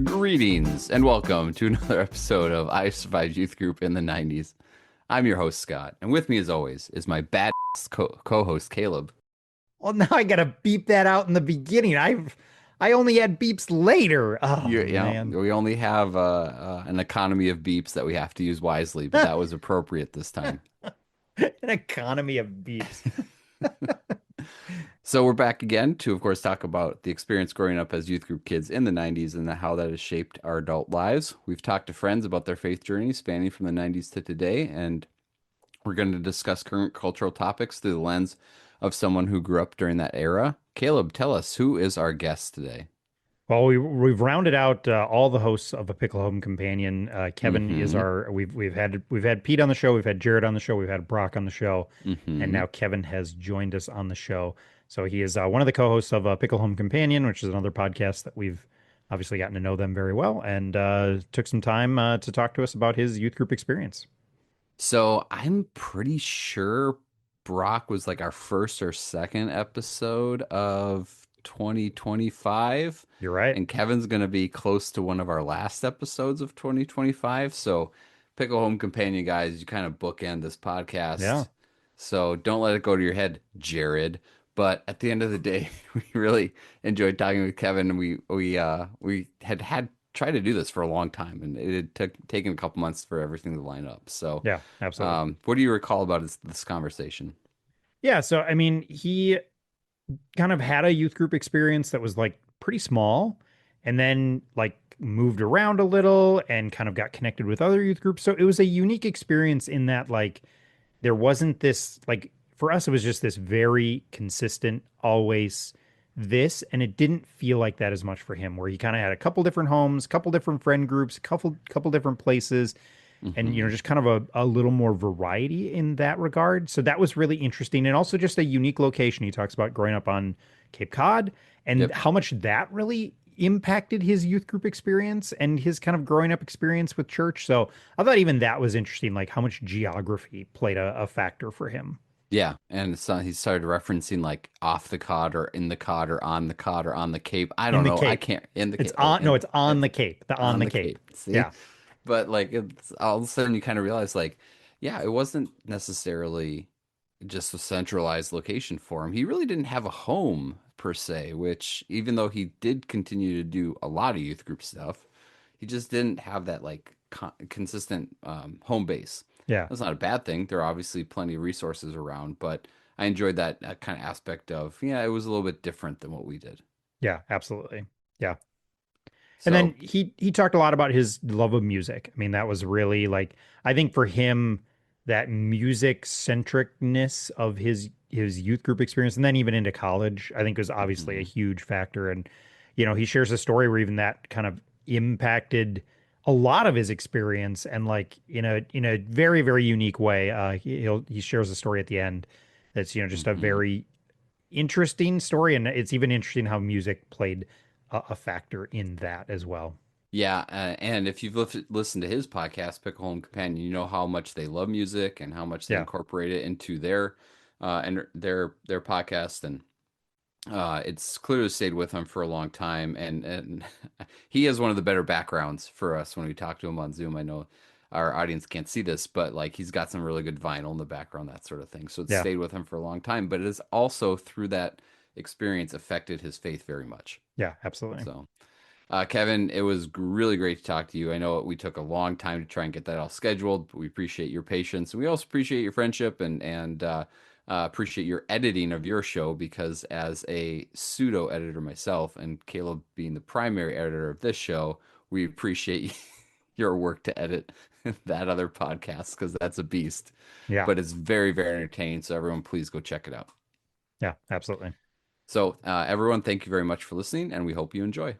Greetings and welcome to another episode of I Survived Youth Group in the 90s. I'm your host, Scott, and with me, as always, is my badass co-host, Caleb. Well, now I gotta beep that out in the beginning. I only had beeps later. Oh man. We only have an economy of beeps that we have to use wisely, but that was appropriate this time. An economy of beeps. So we're back again to, of course, talk about the experience growing up as youth group kids in the 90s and how that has shaped our adult lives. We've talked to friends about their faith journey spanning from the 90s to today, and we're going to discuss current cultural topics through the lens of someone who grew up during that era. Caleb, tell us, who is our guest today? Well, we've rounded out all the hosts of A Pickle Home Companion. Kevin is Mm-hmm. our we've had Pete on the show, we've had Jared on the show, we've had Brock on the show, and Mm-hmm. now Kevin has joined us on the show. So he is one of the co-hosts of Pickle Home Companion, which is another podcast that we've obviously gotten to know them very well, and took some time to talk to us about his youth group experience. So I'm pretty sure Brock was like our first or second episode of 2025, You're right. and Kevin's going to be close to one of our last episodes of 2025. So, Pickle Home Companion guys, you kind of bookend this Yeah. podcast. So, don't let it go to your head, Jared. But at the end of the day, we really enjoyed talking with Kevin, and we had tried to do this for a long time, and it had taken a couple months for everything to line up. So, Yeah, absolutely. what do you recall about this conversation? Yeah, so I mean, he kind of had a youth group experience that was like pretty small and then like moved around a little and kind of got connected with other youth groups. So it was a unique experience in that like there wasn't this like for us it was just this very consistent always this and it didn't feel like that as much for him where he kind of had a couple different homes, couple different friend groups, couple different places and Hmm. just kind of a little more variety in that regard. So that was really interesting and also just a unique location. He talks about growing up on Cape Cod and Yep. how much that really impacted his youth group experience and his kind of growing up experience with church. So I thought even that was interesting, like how much geography played a factor for him. Yeah, and he started referencing like off the cod or in the cod or on the cod or on the Cape. I In don't the know. I Cape. can't in the It's Cape. Oh, on, no, it's on it's the Cape, the on on the the Cape. Cape. See, Yeah. but like it's all of a sudden you kind of realize like, yeah, it wasn't necessarily just a centralized location for him. He really didn't have a home per se, which even though he did continue to do a lot of youth group stuff, he just didn't have that like consistent home base. Yeah. That's not a bad thing. There are obviously plenty of resources around, but I enjoyed that kind of aspect of, yeah, it was a little bit different than what we did. Yeah, absolutely. Yeah. And then So, he talked a lot about his love of music. I mean, that was really like I think for him that music centricness of his youth group experience and then even into college, I think was obviously a mhm, huge factor. And he shares a story where even that kind of impacted a lot of his experience and like in a very very unique way. He shares a story at the end that's just a mhm. very interesting story, and it's even interesting how music played a factor in that as well. Yeah, and if you've listened to his podcast, Pickle Home Companion, you know how much they love music and how much they Yeah, incorporate it into their podcast, and it's clearly stayed with him for a long time. And he has one of the better backgrounds for us when we talk to him on Zoom. I know our audience can't see this, but like he's got some really good vinyl in the background, that sort of thing. So it's yeah, stayed with him for a long time, but it has also through that experience affected his faith very much. yeah, absolutely. So. Kevin, it was really great to talk to you. I know we took a long time to try and get that all scheduled, but we appreciate your patience. And we also appreciate your friendship and appreciate your editing of your show because as a pseudo editor myself and Caleb being the primary editor of this show, we appreciate your work to edit that other podcast because that's a beast. Yeah, But it's very, very entertaining. So everyone, please go check it out. yeah, absolutely. So everyone, thank you very much for listening, and we hope you enjoy.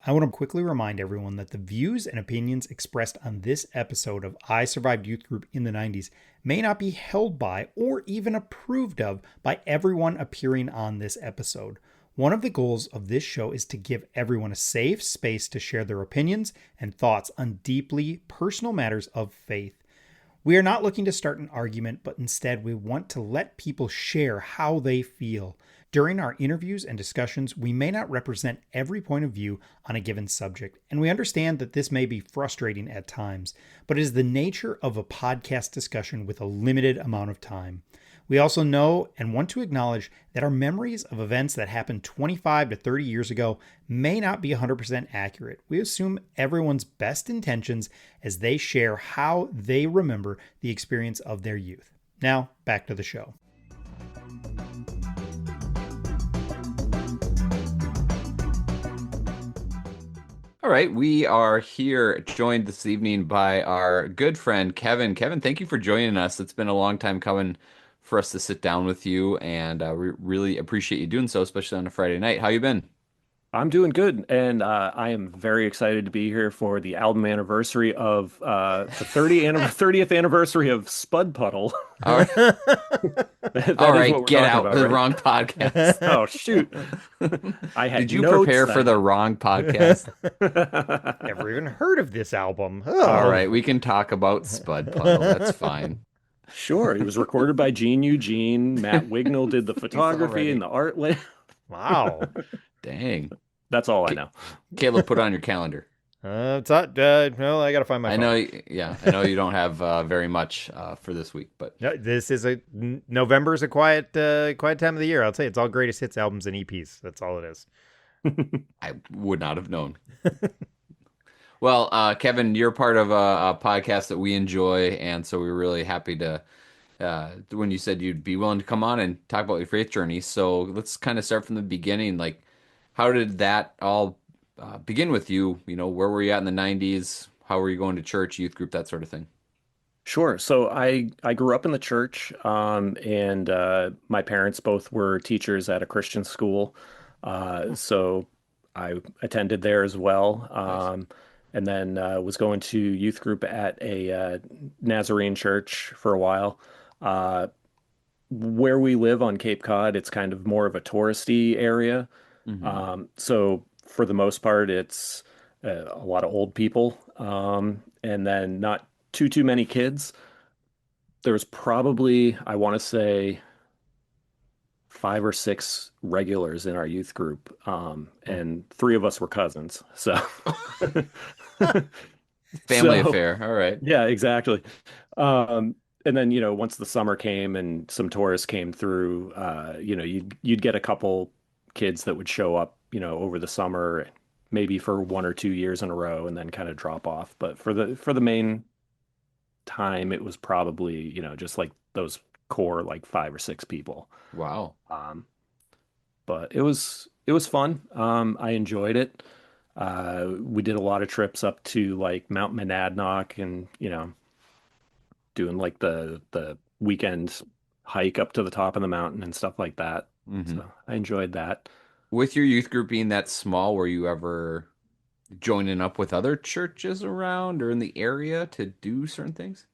I want to quickly remind everyone that the views and opinions expressed on this episode of I Survived Youth Group in the 90s may not be held by or even approved of by everyone appearing on this episode. One of the goals of this show is to give everyone a safe space to share their opinions and thoughts on deeply personal matters of faith. We are not looking to start an argument, but instead we want to let people share how they feel. During our interviews and discussions, we may not represent every point of view on a given subject, and we understand that this may be frustrating at times, but it is the nature of a podcast discussion with a limited amount of time. We also know and want to acknowledge that our memories of events that happened 25 to 30 years ago may not be 100% accurate. We assume everyone's best intentions as they share how they remember the experience of their youth. Now, back to the show. All right, we are here joined this evening by our good friend Kevin. Kevin, thank you for joining us. It's been a long time coming for us to sit down with you, and we really appreciate you doing so, especially on a Friday night. How you been? I'm doing good, and I am very excited to be here for the album anniversary of the 30th anniversary of Spud Puddle. All right, all That is what right, we're get talking out about, the right? wrong podcast. Oh, shoot. I Did had you notes. prepare for the wrong podcast? Never even heard of this album. All Oh. right, we can talk about Spud Puddle. That's fine. Sure, it was recorded by Gene Eugene. Matt Wignall did the He's photography and already. the art. Wow. Dang. That's all I Ca- know. Caleb, put it on your calendar. It's not, well, I gotta find my I phone. know, yeah, I know you don't have very much for this week, but No, this is November's a quiet time of the year. I'll say it's all greatest hits albums and EPs. That's all it is. I would not have known. Well, Kevin, you're part of a podcast that we enjoy, and so we're really happy to when you said you'd be willing to come on and talk about your faith journey. So let's kind of start from the beginning. Like, how did that all begin with you? You know, where were you at in the 90s? How were you going to church, youth group, that sort of thing? Sure. So I grew up in the church, and my parents both were teachers at a Christian school, so I attended there as well, Nice. and then was going to youth group at a Nazarene church for a while. Uh, where we live on Cape Cod, it's kind of more of a touristy area, Hmm. so for the most part, it's a lot of old people, and then not too many kids. There's probably, I want to say, 5 or 6 regulars in our youth group, Oh. and 3 of us were cousins. So, Family so affair. All right. yeah, exactly. Um, and then, once the summer came and some tourists came through, you'd get a couple kids that would show up, over the summer, maybe for 1 or 2 years in a row, and then kind of drop off. But for the main time, it was probably, just like those core like 5 or 6 people. Wow. Um, but it was fun. I enjoyed it. We did a lot of trips up to like Mount Monadnock and, doing like the weekend hike up to the top of the mountain and stuff like that. Hmm. So I enjoyed that. With your youth group being that small, were you ever joining up with other churches around or in the area to do certain things?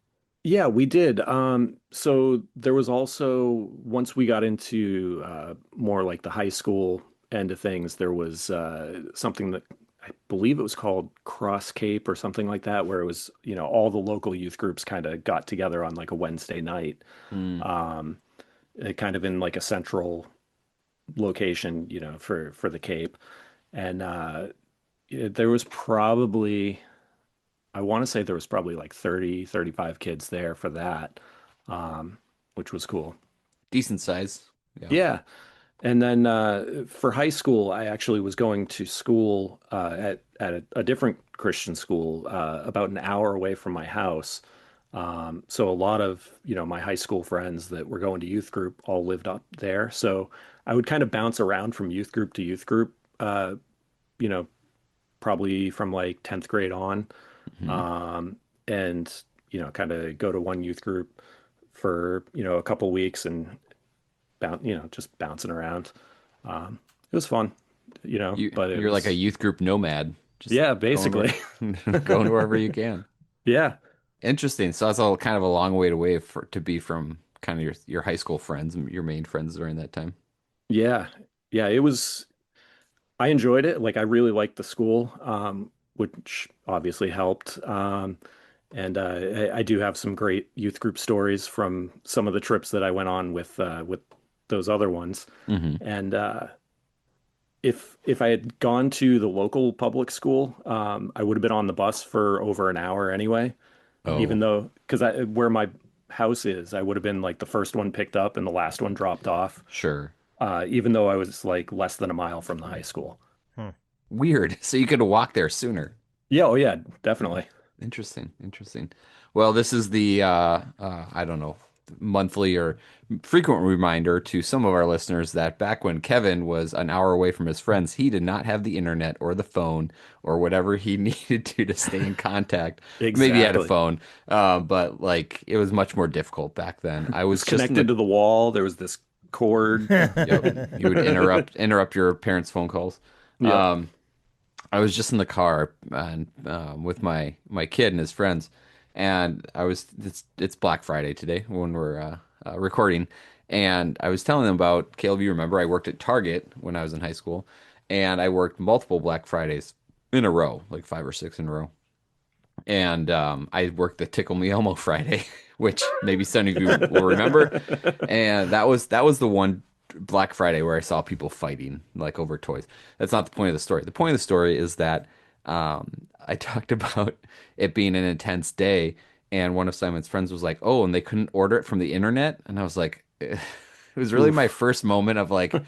Yeah, we did. So there was also, once we got into more like the high school end of things, there was something that I believe it was called Cross Cape or something like that, where it was, all the local youth groups kind of got together on like a Wednesday night, Hmm. um, kind of in like a central location, for the Cape. And there was probably I want to say there was probably like 30, 35 kids there for that, um, which was cool. Decent size. Yeah. Yeah. And then for high school, I actually was going to school at a different Christian school about an hour away from my house. So a lot of, my high school friends that were going to youth group all lived up there. So I would kind of bounce around from youth group to youth group, you know, probably from like 10th grade on. Hmm. um, and kind of go to one youth group for a couple weeks and just bouncing around. It was fun, but it You're like a was youth group nomad, just yeah, going basically. going wherever you can. Yeah, Interesting. So that's all kind of a long way away to be from kind of your high school friends and your main friends during that time. yeah, yeah. It was. I enjoyed it. Like I really liked the school, which obviously helped. And I do have some great youth group stories from some of the trips that I went on with those other ones. Hmm. And if I had gone to the local public school, I would have been on the bus for over an hour anyway. Oh, Even though, because I where my house is, I would have been like the first one picked up and the last one dropped off. sure. Even though I was like less than a mile from the high school. Hmm. Weird. So you could have walked there sooner. Yeah, oh yeah, definitely. Interesting, interesting. Well, this is the I don't know, monthly or frequent reminder to some of our listeners that back when Kevin was an hour away from his friends, he did not have the internet or the phone or whatever he needed to stay in contact. Maybe he had a Exactly. phone, but like it was much more difficult back then. I It was was just in the connected to the wall. There was this cord. yep. You would interrupt your parents' phone calls. Yep. I was just in the car and with my kid and his friends, and it's Black Friday today when we're recording, and I was telling them about Caleb. You remember I worked at Target when I was in high school, and I worked multiple Black Fridays in a row, like 5 or 6 in a row. And I worked the Tickle Me Elmo Friday, which maybe some of you will remember. And that was the one Black Friday where I saw people fighting like over toys. That's not the point of the story. The point of the story is that I talked about it being an intense day, and one of Simon's friends was like, "Oh, and they couldn't order it from the internet," and I was like, it was really my Oof. first moment of like,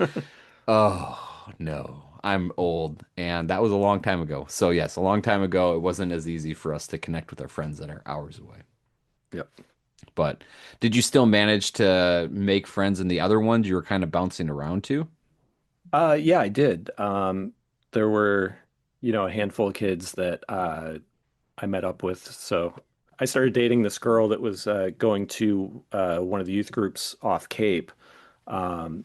oh no, I'm old, and that was a long time ago. So yes, a long time ago, it wasn't as easy for us to connect with our friends that are hours away. Yep. But did you still manage to make friends in the other ones you were kind of bouncing around to? Yeah, I did. There were, a handful of kids that I met up with. So I started dating this girl that was going to one of the youth groups off Cape. Um,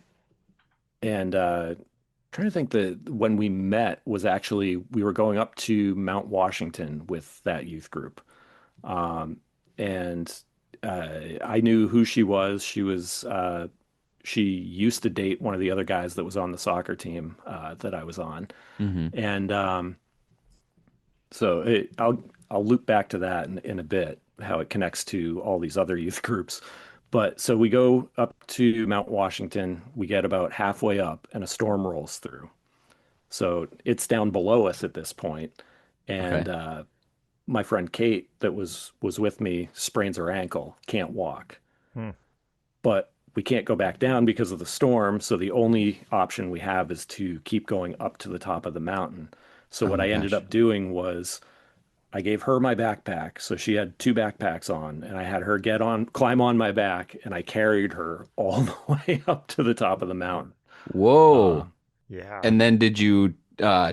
and trying to think that when we met was actually we were going up to Mount Washington with that youth group. Um, and I knew who she was. She used to date one of the other guys that was on the soccer team that I was on. Hmm. And so I'll loop back to that in a bit, how it connects to all these other youth groups. But so we go up to Mount Washington, we get about halfway up, and a storm rolls through. So it's down below us at this point, and Okay. my friend Kate that was with me sprains her ankle, can't walk. Hmm. But we can't go back down because of the storm. So the only option we have is to keep going up to the top of the mountain. So Oh what my I ended gosh. up doing was I gave her my backpack. So she had two backpacks on, and I had her climb on my back, and I carried her all the way up to the top of the mountain. Uh, Whoa. Yeah. And then did you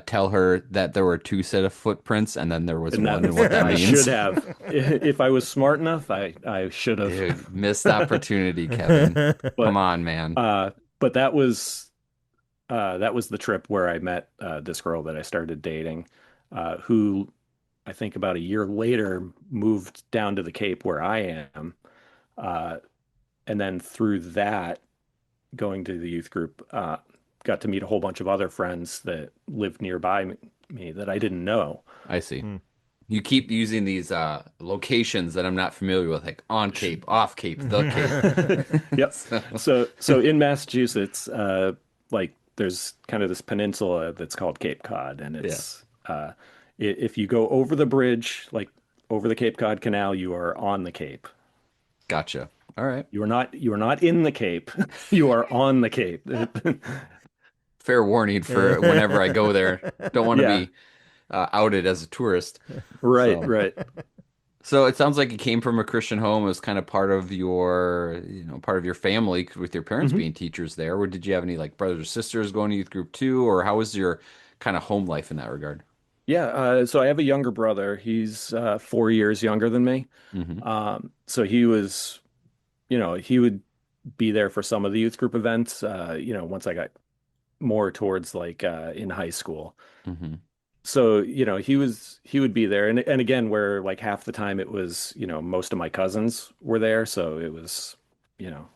tell her that there were two set of footprints and then there was and one that and what that I should means? have, if I was smart enough, I should have. Dude, missed opportunity, Kevin. Come But on, man. uh, but that was the trip where I met this girl that I started dating, who I think about a year later moved down to the Cape where I am. Uh, and then through that, going to the youth group, got to meet a whole bunch of other friends that lived nearby me that I didn't know. I see. Hmm. You keep using these locations that I'm not familiar with, like on Cape, off Cape, the Cape. Yep. So, So in Massachusetts, like there's kind of this peninsula that's called Cape Cod, and yeah, it's if you go over the bridge, like over the Cape Cod Canal, you are on the Cape. gotcha. All right. You are not in the Cape. You are on the Cape. Fair warning for whenever I go there. Don't want to Yeah. be outed as a tourist. Right. So, Right. so it sounds like you came from a Christian home. It was kind of part of your, part of your family with your parents hmm being teachers there. Or did you have any like brothers or sisters going to youth group too? Or how was your kind of home life in that regard? Yeah. So I have a younger brother. He's 4 years younger than me. Hmm. So he would be there for some of the youth group events. Once I got more towards like in high school. Hmm. So, he would be there. And again, where like half the time it was, most of my cousins were there. So it was, you know,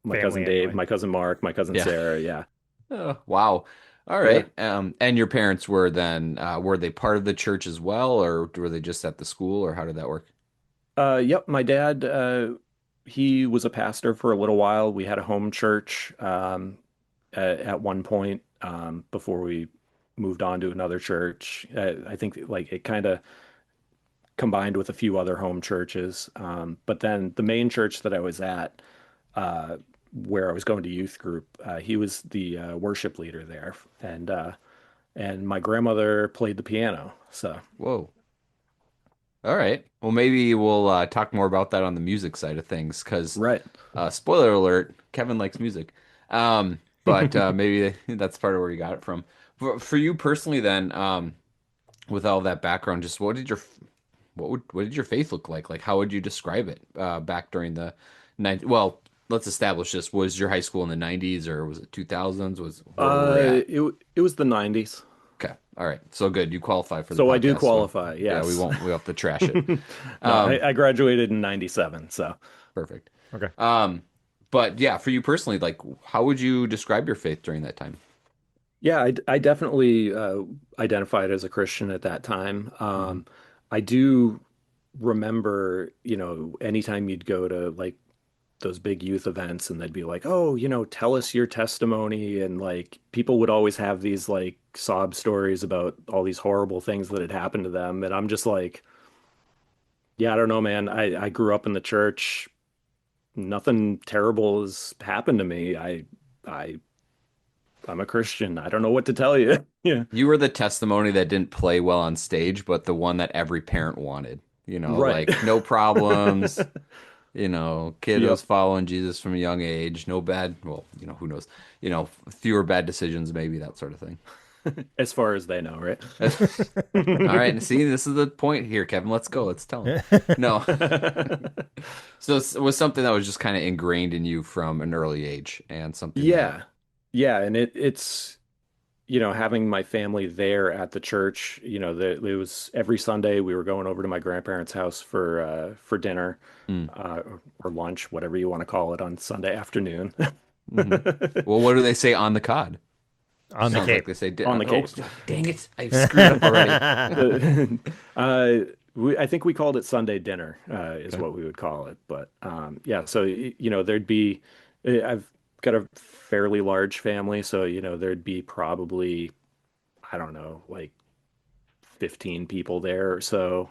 my cousin Family Dave, anyway. my cousin Mark, my cousin Yeah. Sarah. Yeah. Oh, wow. All Yeah. right. And your parents were then, were they part of the church as well, or were they just at the school, or how did that work? Yep, my dad, he was a pastor for a little while. We had a home church at one point before we moved on to another church. I think like it kind of combined with a few other home churches. But then the main church that I was at, uh, where I was going to youth group, he was the worship leader there, and my grandmother played the piano. So Whoa. All right. Well, maybe we'll talk more about that on the music side of things, because right. spoiler alert, Kevin likes music. But maybe that's part of where you got it from. For you personally, then, with all that background, just what did your faith look like? Like, how would you describe it back during the 90s? Well, let's establish this. Was your high school in the 90s or was it 2000s? Was where were we at? It was the 90s. Okay. All right. So good. You qualify for the So I do podcast. So qualify, yeah, we yes. won't, we'll have to trash it. No, Um, I graduated in 97, so Perfect. Okay. But yeah, for you personally, like, how would you describe your faith during that time? yeah, I definitely identified as a Christian at that time. Hmm. I do remember, anytime you'd go to like those big youth events and they'd be like, oh, tell us your testimony. And like people would always have these like sob stories about all these horrible things that had happened to them. And I'm just like, yeah, I don't know, man. I grew up in the church. Nothing terrible has happened to me. I I'm a Christian. I don't know what to tell you. Yeah. You were the testimony that didn't play well on stage, but the one that every parent wanted. Right. Like no problems, kid was Yep. following Jesus from a young age, no bad, well, who knows, fewer bad decisions, maybe that sort of thing. As far as they know, right? All right, and see, this is the point here, Kevin. Let's go. Let's tell him. No. So it was something that was just kind of ingrained in you from an early age and something that, Yeah. Yeah, and it's having my family there at the church, it was every Sunday we were going over to my grandparents' house for dinner, mm, or lunch, whatever you want to call it on Sunday afternoon. hmm. Well, what do they say on the cod? On the Sounds like Cape. they say, On the oh, Cape. dang it. I've screwed up already. Uh, I think we called it Sunday dinner, is Okay. what we would call it. But yeah, so there'd be, I've got a fairly large family, so there'd be probably, I don't know, like 15 people there or so,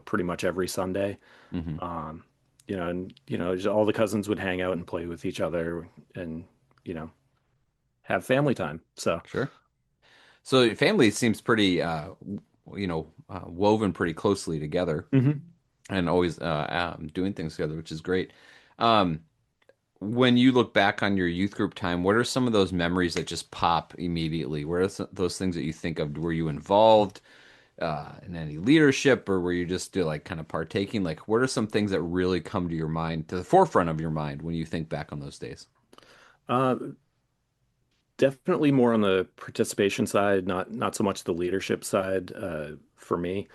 pretty much every Sunday. Hmm. Um, and just all the cousins would hang out and play with each other and you know have family time. So Sure. So your family seems pretty, woven pretty closely together mhm. and always doing things together, which is great. Um, when you look back on your youth group time, what are some of those memories that just pop immediately? What are those things that you think of? Were you involved in any leadership, or were you just like kind of partaking? Like, what are some things that really come to your mind, to the forefront of your mind when you think back on those days? uh, Definitely more on the participation side, not so much the leadership side, for me.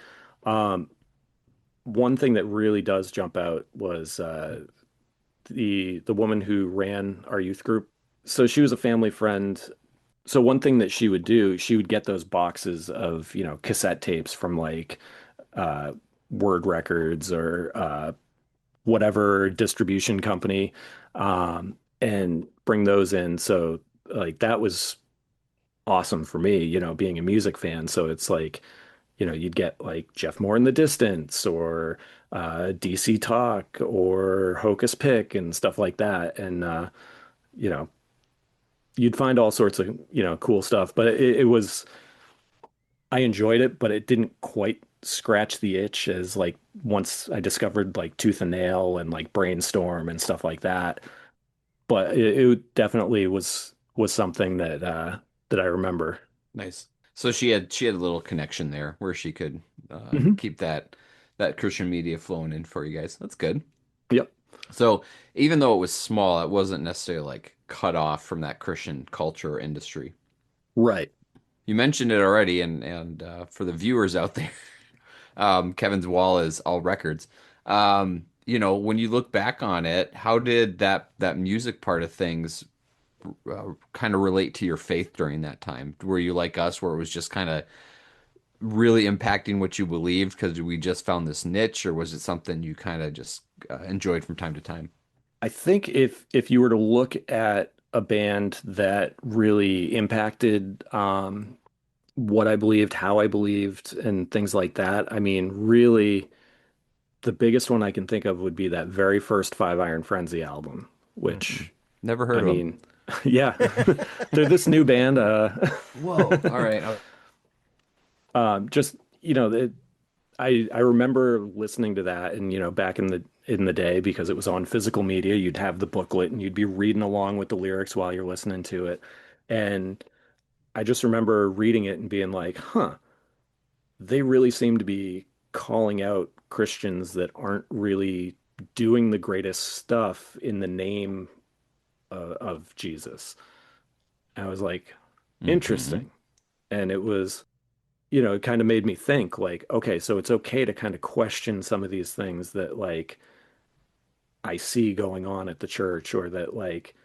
Um, One thing that really does jump out was the woman who ran our youth group. So she was a family friend. So one thing that she would do, she would get those boxes of, cassette tapes from like uh, Word Records or whatever distribution company, and bring those in. So like that was awesome for me, being a music fan. So it's like, you'd get like Jeff Moore in the Distance or DC Talk or Hocus Pick and stuff like that. And you know, you'd find all sorts of, cool stuff. But it was, I enjoyed it, but it didn't quite scratch the itch as like once I discovered like Tooth and Nail and like Brainstorm and stuff like that. But it definitely was something that I remember. Nice. So she had a little connection there where she could Hmm. keep that Christian media flowing in for you guys. That's good. Yep. So even though it was small, it wasn't necessarily like cut off from that Christian culture or industry. Right. You mentioned it already, and for the viewers out there, Kevin's wall is all records. When you look back on it, how did that music part of things kind of relate to your faith during that time? Were you like us, where it was just kind of really impacting what you believed because we just found this niche, or was it something you kind of just enjoyed from time to time? I think if you were to look at a band that really impacted what I believed, how I believed, and things like that, I mean, really, the biggest one I can think of would be that very first Five Iron Frenzy album, Mm, which, never I heard of mean, yeah, they're this new band. Whoa. All right. Just I remember listening to that, and back in the day, because it was on physical media, you'd have the booklet and you'd be reading along with the lyrics while you're listening to it. And I just remember reading it and being like, huh, they really seem to be calling out Christians that aren't really doing the greatest stuff in the name of Jesus. I was like, Hmm. interesting. And it kind of made me think like, okay, so it's okay to kind of question some of these things that like I see going on at the church, or that like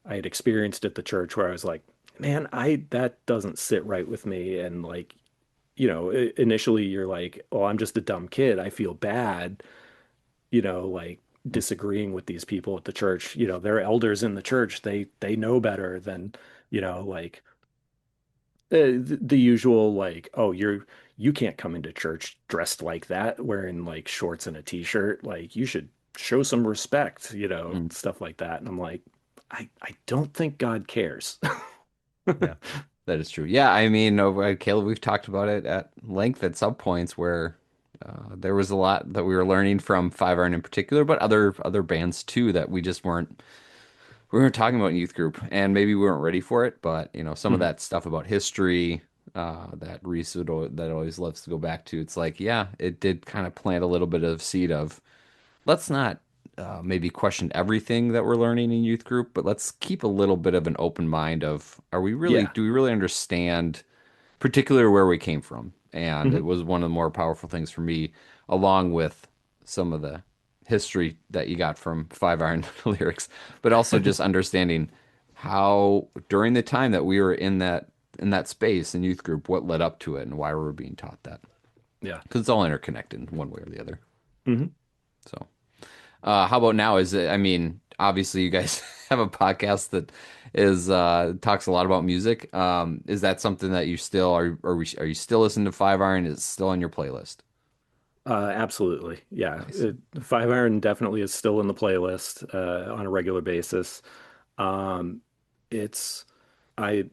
I had experienced at the church, where I was like, man, I that doesn't sit right with me. And like, initially you're like, oh, I'm just a dumb kid. I feel bad, like disagreeing with these people at the church. They're elders in the church. They know better than, like the usual like, oh, you can't come into church dressed like that, wearing like shorts and a t-shirt. Like you should show some respect, stuff like that. And I'm like, I don't think God cares. Yeah. That is true. Yeah, I mean, Caleb, we've talked about it at length at some points where there was a lot that we were learning from Five Iron in particular, but other bands too that we weren't talking about in youth group, and maybe we weren't ready for it. But some of Mhm. that stuff about history that that always loves to go back to. It's like, yeah, it did kind of plant a little bit of seed of let's not maybe question everything that we're learning in youth group, but let's keep a little bit of an open mind of Yeah. do we really understand particularly where we came from? And it Hmm. was one of the more powerful things for me, along with some of the history that you got from Five Iron lyrics, but also just understanding how during the time that we were in that space in youth group, what led up to it and why we were being taught that. Yeah. Because it's all interconnected one way or the other. Hmm. So. How about now? Is it, I mean, obviously you guys have a podcast that is talks a lot about music. Is that something that you still are you still listening to Five Iron? Is it still on your playlist? Absolutely. Yeah. Nice. Five Iron definitely is still in the playlist on a regular basis. Um, it's, I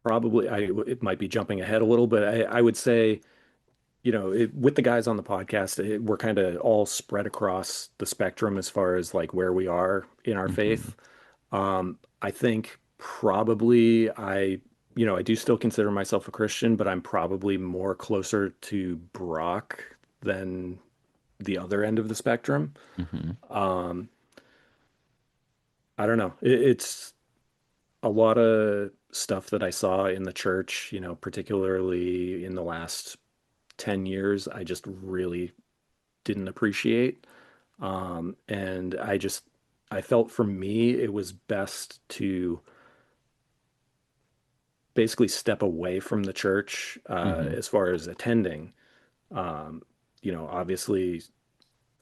it might be jumping ahead a little, but I would say, with the guys on the podcast, we're kind of all spread across the spectrum as far as like where we are in our Hmm. faith. I think probably I do still consider myself a Christian, but I'm probably more closer to Brock than the other end of the spectrum. Hmm. Um, I don't know. It's a lot of stuff that I saw in the church, particularly in the last 10 years, I just really didn't appreciate. And I felt for me, it was best to basically step away from the church Hmm. as far as attending. Obviously,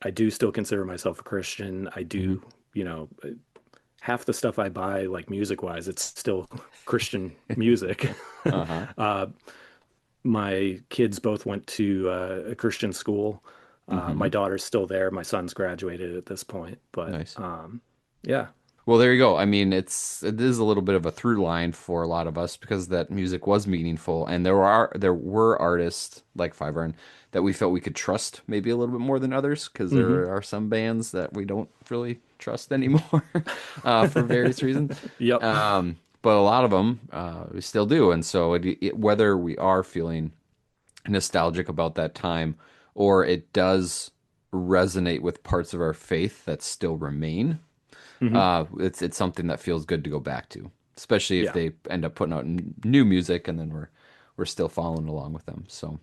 I do still consider myself a Christian. I Hmm. do, half the stuff I buy, like music wise, it's still Christian music. Uh-huh. uh, my kids both went to a Christian school. My Hmm. daughter's still there. My son's graduated at this point, but Nice. yeah. Well, there you go. I mean, it is a little bit of a through line for a lot of us because that music was meaningful, and there were artists like Five Iron that we felt we could trust maybe a little bit more than others because Hmm. there are some bands that we don't really trust anymore for various reasons. Yep. But a lot of them we still do, and so whether we are feeling nostalgic about that time or it does resonate with parts of our faith that still remain, Hmm. it's something that feels good to go back to, especially if Yeah. they end up putting out new music and then we're still following along with them. So,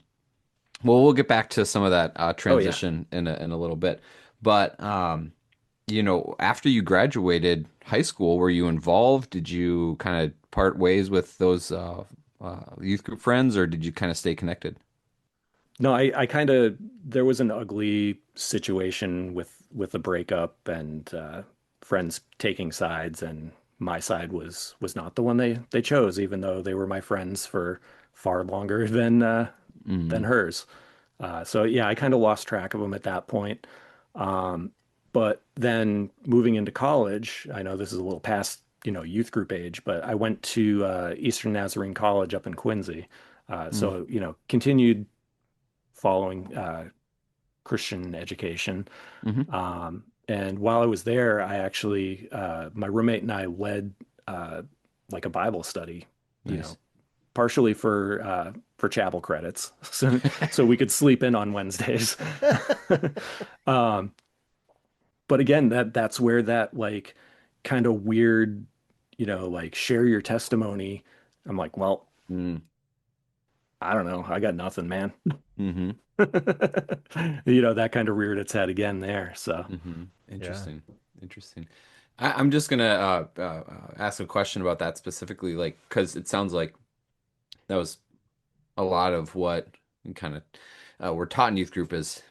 well, we'll get back to some of that Oh yeah. transition in a little bit. But after you graduated high school, were you involved? Did you kind of part ways with those youth group friends, or did you kind of stay connected? No, I kind of there was an ugly situation with the breakup and friends taking sides, and my side was not the one they chose, even though they were my friends for far longer than Mm, hers. So yeah, I kind of lost track of them at that point. Um, but then moving into college, I know this is a little past, youth group age, but I went to Eastern Nazarene College up in Quincy. mm, So, continued following Christian education. hmm. And while I was there, I actually, my roommate and I led like a Bible study, you know, Nice. partially for chapel credits, so we could sleep in on Wednesdays. Um, but again, that's where that like kind of weird, like share your testimony. I'm like, well, Mm, I don't know, I got nothing, man. hmm. That kind of reared its head again there. So, Hmm. Yeah. Interesting. Interesting. I'm just gonna ask a question about that specifically, like, because it sounds like that was a lot of what kind of we're taught in youth group is,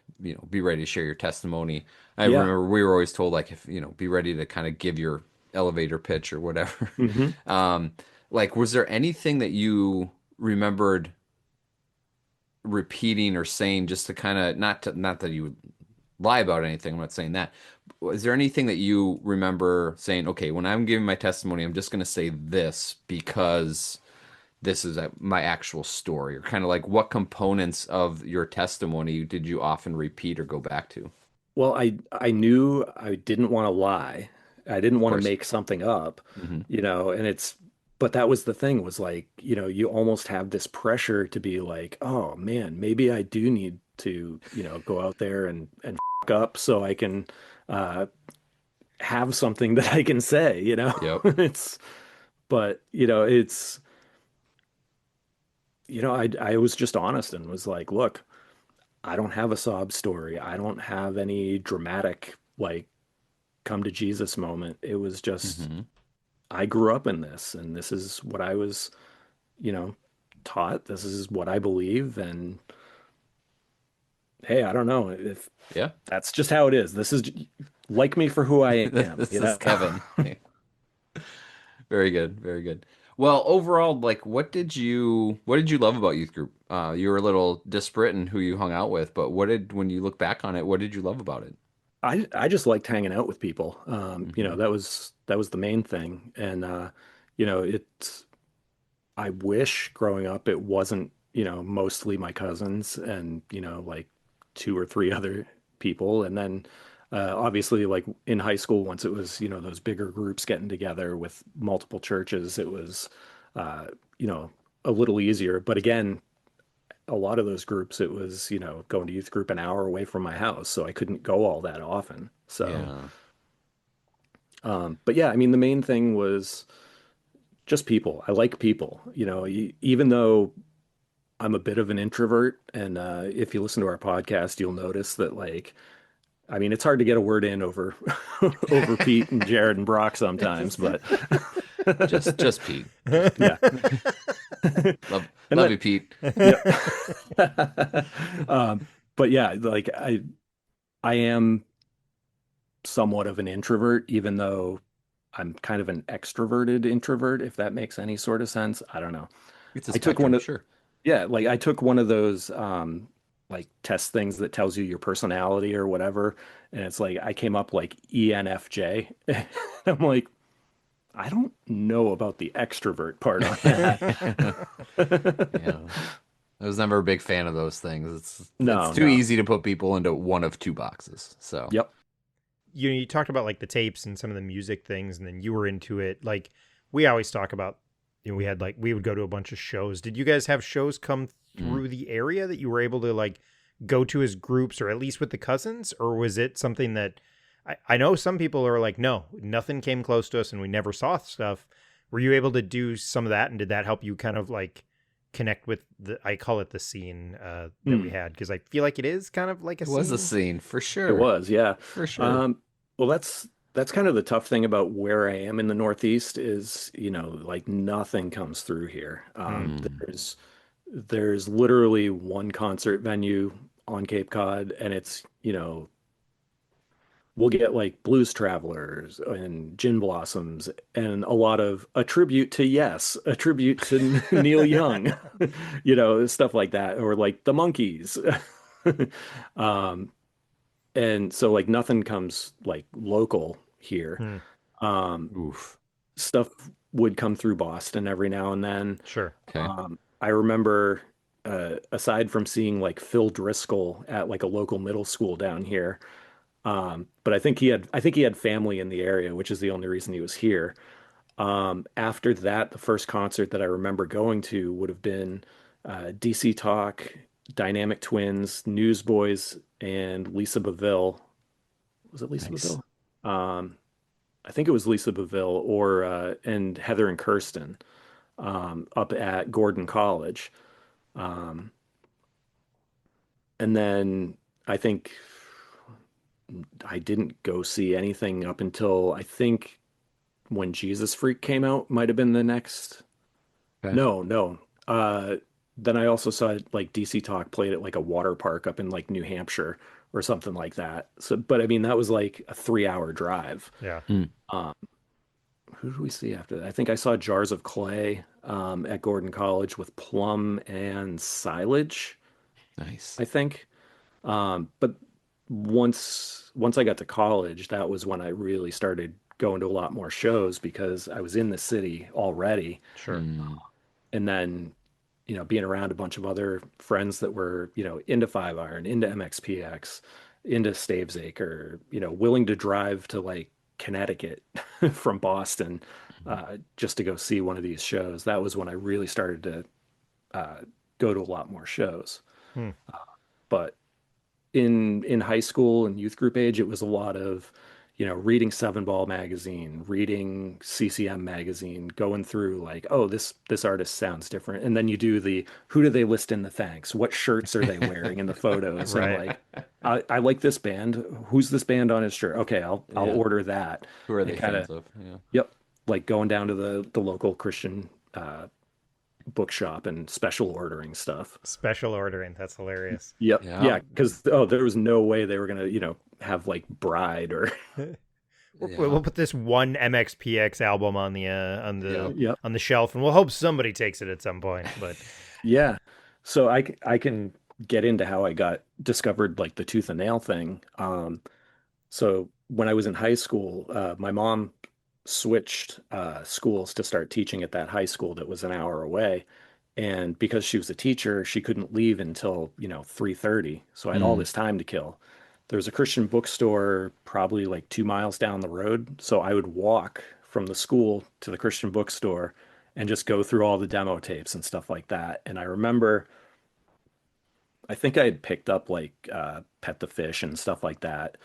be ready to share your testimony. I yeah. remember we were always told, like, if, be ready to kind of give your elevator pitch or whatever. Hmm. Um, like, was there anything that you remembered repeating or saying just to kind of not that you would lie about anything. I'm not saying that. Is there anything that you remember saying, okay, when I'm giving my testimony, I'm just going to say this because this is my actual story, or kind of like what components of your testimony did you often repeat or go back to? Of Well, I knew I didn't want to lie. I didn't want to course. make something up, Hmm. and but that was the thing was like, you almost have this pressure to be like, oh man, maybe I do need to, go out there and f up so I can uh, have something that I can say. Yep. But, I was just honest and was like, look, I don't have a sob story. I don't have any dramatic, like, come to Jesus moment. It was just, Hmm. I grew up in this, and this is what I was, you know, taught. This is what I believe. And hey, I don't know if Yeah. that's just how it is. This is like me for who I am, This is Kevin. Very good, very good. Well, overall, like, what did you love about youth group? You were a little disparate in who you hung out with, but when you look back on it, what did you love about it? I just liked hanging out with people. Hmm. That was the main thing. And it's I wish growing up it wasn't, mostly my cousins and, like two or three other people. And then obviously like in high school, once it was, those bigger groups getting together with multiple churches, it was uh, you know, a little easier. But again, a lot of those groups, it was, going to youth group an hour away from my house, so I couldn't go all that often. So, Yeah. but yeah, I mean, the main thing was just people. I like people, even though I'm a bit of an introvert. And if you listen to our podcast, you'll notice that, like, I mean, it's hard to get a word in over over Pete and Jared and Brock sometimes, but Just Pete. Just Pete. yeah. Love And love that, you, Pete. yep. Um, but yeah, like I am somewhat of an introvert, even though I'm kind of an extroverted introvert, if that makes any sort of sense. I don't know. It's a I took one spectrum, of, sure. yeah, like I took one of those like test things that tells you your personality or whatever. And it's like I came up like ENFJ. I'm like, I don't know about the extrovert part on that. Yeah. I was never a big fan of those things. It's No, too no. easy to put people into one of two boxes. So, Yep. You talked about like the tapes and some of the music things, and then you were into it. Like we always talk about, we had like we would go to a bunch of shows. Did you guys have shows come mm. through the area that you were able to like go to as groups or at least with the cousins, or was it something that I know some people are like, no, nothing came close to us, and we never saw stuff. Were you able to do some of that, and did that help you kind of like connect with the I call it the scene that we Hmm. had because I feel like it is kind of like a It was a scene. scene for It sure. was, yeah. For sure. Um, well, that's kind of the tough thing about where I am in the Northeast is, like nothing comes through here. Mm. There's there's literally one concert venue on Cape Cod, and it's, we'll get like Blues Travelers and Gin Blossoms and a lot of a tribute to Yes, a tribute to Neil Young, stuff like that, or like the Monkees. Um, and so like nothing comes like local here. Hmm. Um, Oof. Stuff would come through Boston every now and then. Sure. Okay. I remember, aside from seeing like Phil Driscoll at like a local middle school down here, but I think he had family in the area, which is the only reason he was here. After that, the first concert that I remember going to would have been DC Talk, Dynamic Twins, Newsboys, and Lisa Beville. Was it Lisa Nice. Beville? Um, I think it was Lisa Beville or and Heather and Kirsten up at Gordon College. Um, and then I think I didn't go see anything up until I think when Jesus Freak came out, might have been the next. Okay. No, no. Then I also saw like DC Talk played at like a water park up in like New Hampshire or something like that. So, but I mean, that was like a 3 hour drive. Yeah. Mm. Um, who did we see after that? I think I saw Jars of Clay at Gordon College with Plum and Silage, Nice. I think. But once I got to college, that was when I really started going to a lot more shows because I was in the city already. Sure. Mm. And then, being around a bunch of other friends that were, into Five Iron, into MXPX, into Stavesacre, willing to drive to like Connecticut from Boston just to go see one of these shows. That was when I really started to uh, go to a lot more shows. Hmm. But in high school and youth group age, it was a lot of, reading Seven Ball magazine, reading CCM magazine, going through like, oh, this artist sounds different. And then you do the who do they list in the thanks? What shirts are they wearing in the photos? And Right. like, I like this band. Who's this band on his shirt? Okay, I'll Yeah. order that. Who are And they kind fans of, of? Yeah. yep, like going down to the local Christian bookshop and special ordering stuff. Special ordering. That's hilarious. Yep. Yeah. Yeah, because there was no way they were gonna, have like Bride or Yeah. We'll put this one MXPX album on the Yeah. yep. on the shelf, and we'll hope somebody takes it at some point. But Yeah. So I can get into how I got discovered like the tooth and nail thing. So when I was in high school, my mom switched schools to start teaching at that high school that was an hour away. And because she was a teacher, she couldn't leave until, 3:30. So I had all Mm. this time to kill. There was a Christian bookstore probably like 2 miles down the road. So I would walk from the school to the Christian bookstore and just go through all the demo tapes and stuff like that. And I remember, I think I had picked up like Pet the Fish and stuff like that.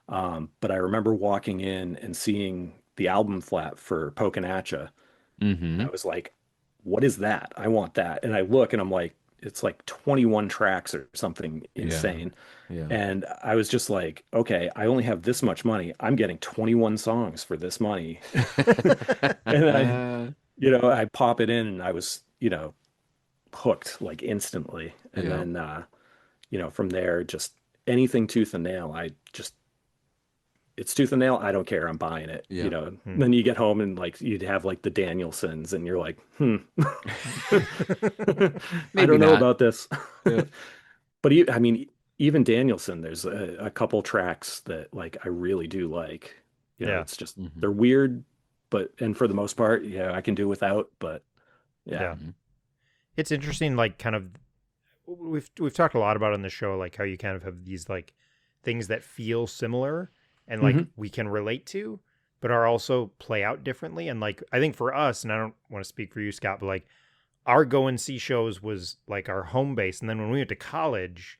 But I remember walking in and seeing the album flap for Pokin' At Ya. And Mm-hmm. I was like, what is that? I want that. And I look and I'm like, it's like 21 tracks or something Yeah. insane. Yeah. And I was just like, okay, I only have this much money. I'm getting 21 songs for this money. And I pop it in and I was, hooked like instantly. And Yeah. then, from there, just anything tooth and nail, it's tooth and nail. I don't care. I'm buying it. Yeah. Hmm. Then you get home and like you'd have like the Danielsons, and you're like, I Maybe don't know not. about this. Yeah. But I mean, even Danielson, there's a couple tracks that like I really do like. Yeah. It's just Mm-hmm. they're weird, but and for the most part, yeah, I can do without. But yeah. Yeah. It's interesting, like kind of we've talked a lot about on the show, like how you kind of have these like things that feel similar and like Mhm. we can relate to, but are also play out differently. And like I think for us, and I don't want to speak for you, Scott, but like our go and see shows was like our home base. And then when we went to college,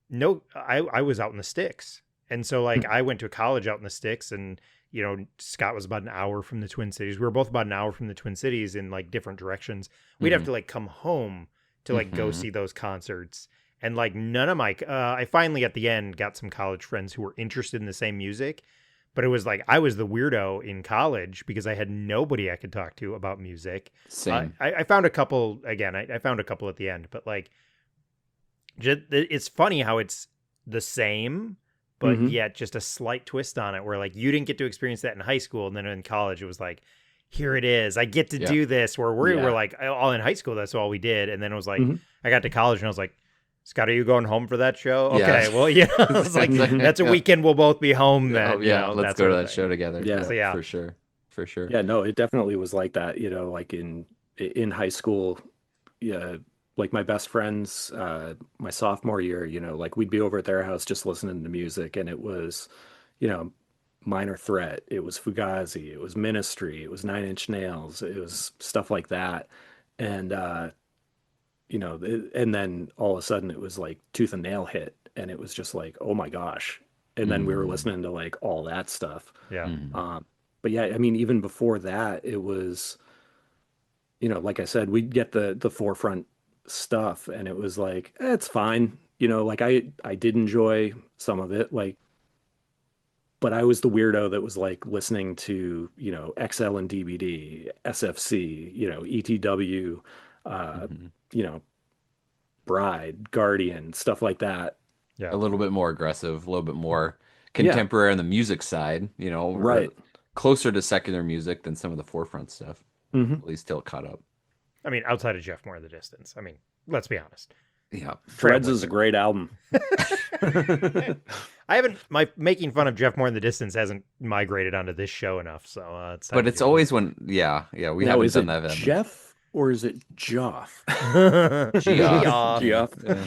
no, I was out in the sticks. And so like I went to college out in the sticks, and Scott was about an hour from the Twin Cities. We were both about an hour from the Twin Cities in like different directions. We'd have Mm-hmm. to like come home to like go Mm-hmm. see those concerts. And like none of my I finally at the end got some college friends who were interested in the same music, But it was like I was the weirdo in college because I had nobody I could talk to about music. Same. I found a couple again. I found a couple at the end, but like it's funny how it's the same, but Hmm. yet just a slight twist on it. Where like you didn't get to experience that in high school, and then in college it was like, here it is. I get to Yeah. do this. Where we were Yeah. like all in high school, that's all we did, and then it was like Hmm. I got to college and I was like, Scott, are you going home for that show? Yeah. Okay, well, yeah, it's like Hmm. that's a Yeah. weekend. We'll both be home Oh then, yeah, let's that go sort to of that show thing. together. Yeah. Yeah, So yeah, for sure. For sure. Yeah, no, it definitely was like that, like in high school, yeah, like my best friends, my sophomore year, like we'd be over at their house just listening to music, and it was, you know, Minor Threat, it was Fugazi, it was Ministry, it was Nine Inch Nails, it was stuff like that. And and then all of a sudden it was like Tooth and Nail hit, and it was just like, oh my gosh. And then we were Mm, listening to like all that stuff. yeah, mm, Um, but yeah, I mean, even before that, it was, like I said, we'd get the forefront stuff, and it was like, it's fine. Like I did enjoy some of it, like, but I was the weirdo that was like listening to, XL and DVD, SFC, ETW, uh, mhm. you know, Bride, Guardian, stuff like that. yeah. A little bit more aggressive, a little bit more Yeah, contemporary on the music side, or right. closer to secular music than some of the forefront stuff, Hmm. at least till it caught up. I mean, outside of Jeff Moore in the Distance. I mean, let's be honest. Yeah. Threads is a Trailblazer. great album. I haven't my making fun of Jeff Moore in the Distance hasn't migrated onto this show enough, so it's time But to it's do it. always yeah, we Now, haven't is done it that that much. Jeff or is it Joff? Geoff. Geoff. Yeah. Geoff. Yeah.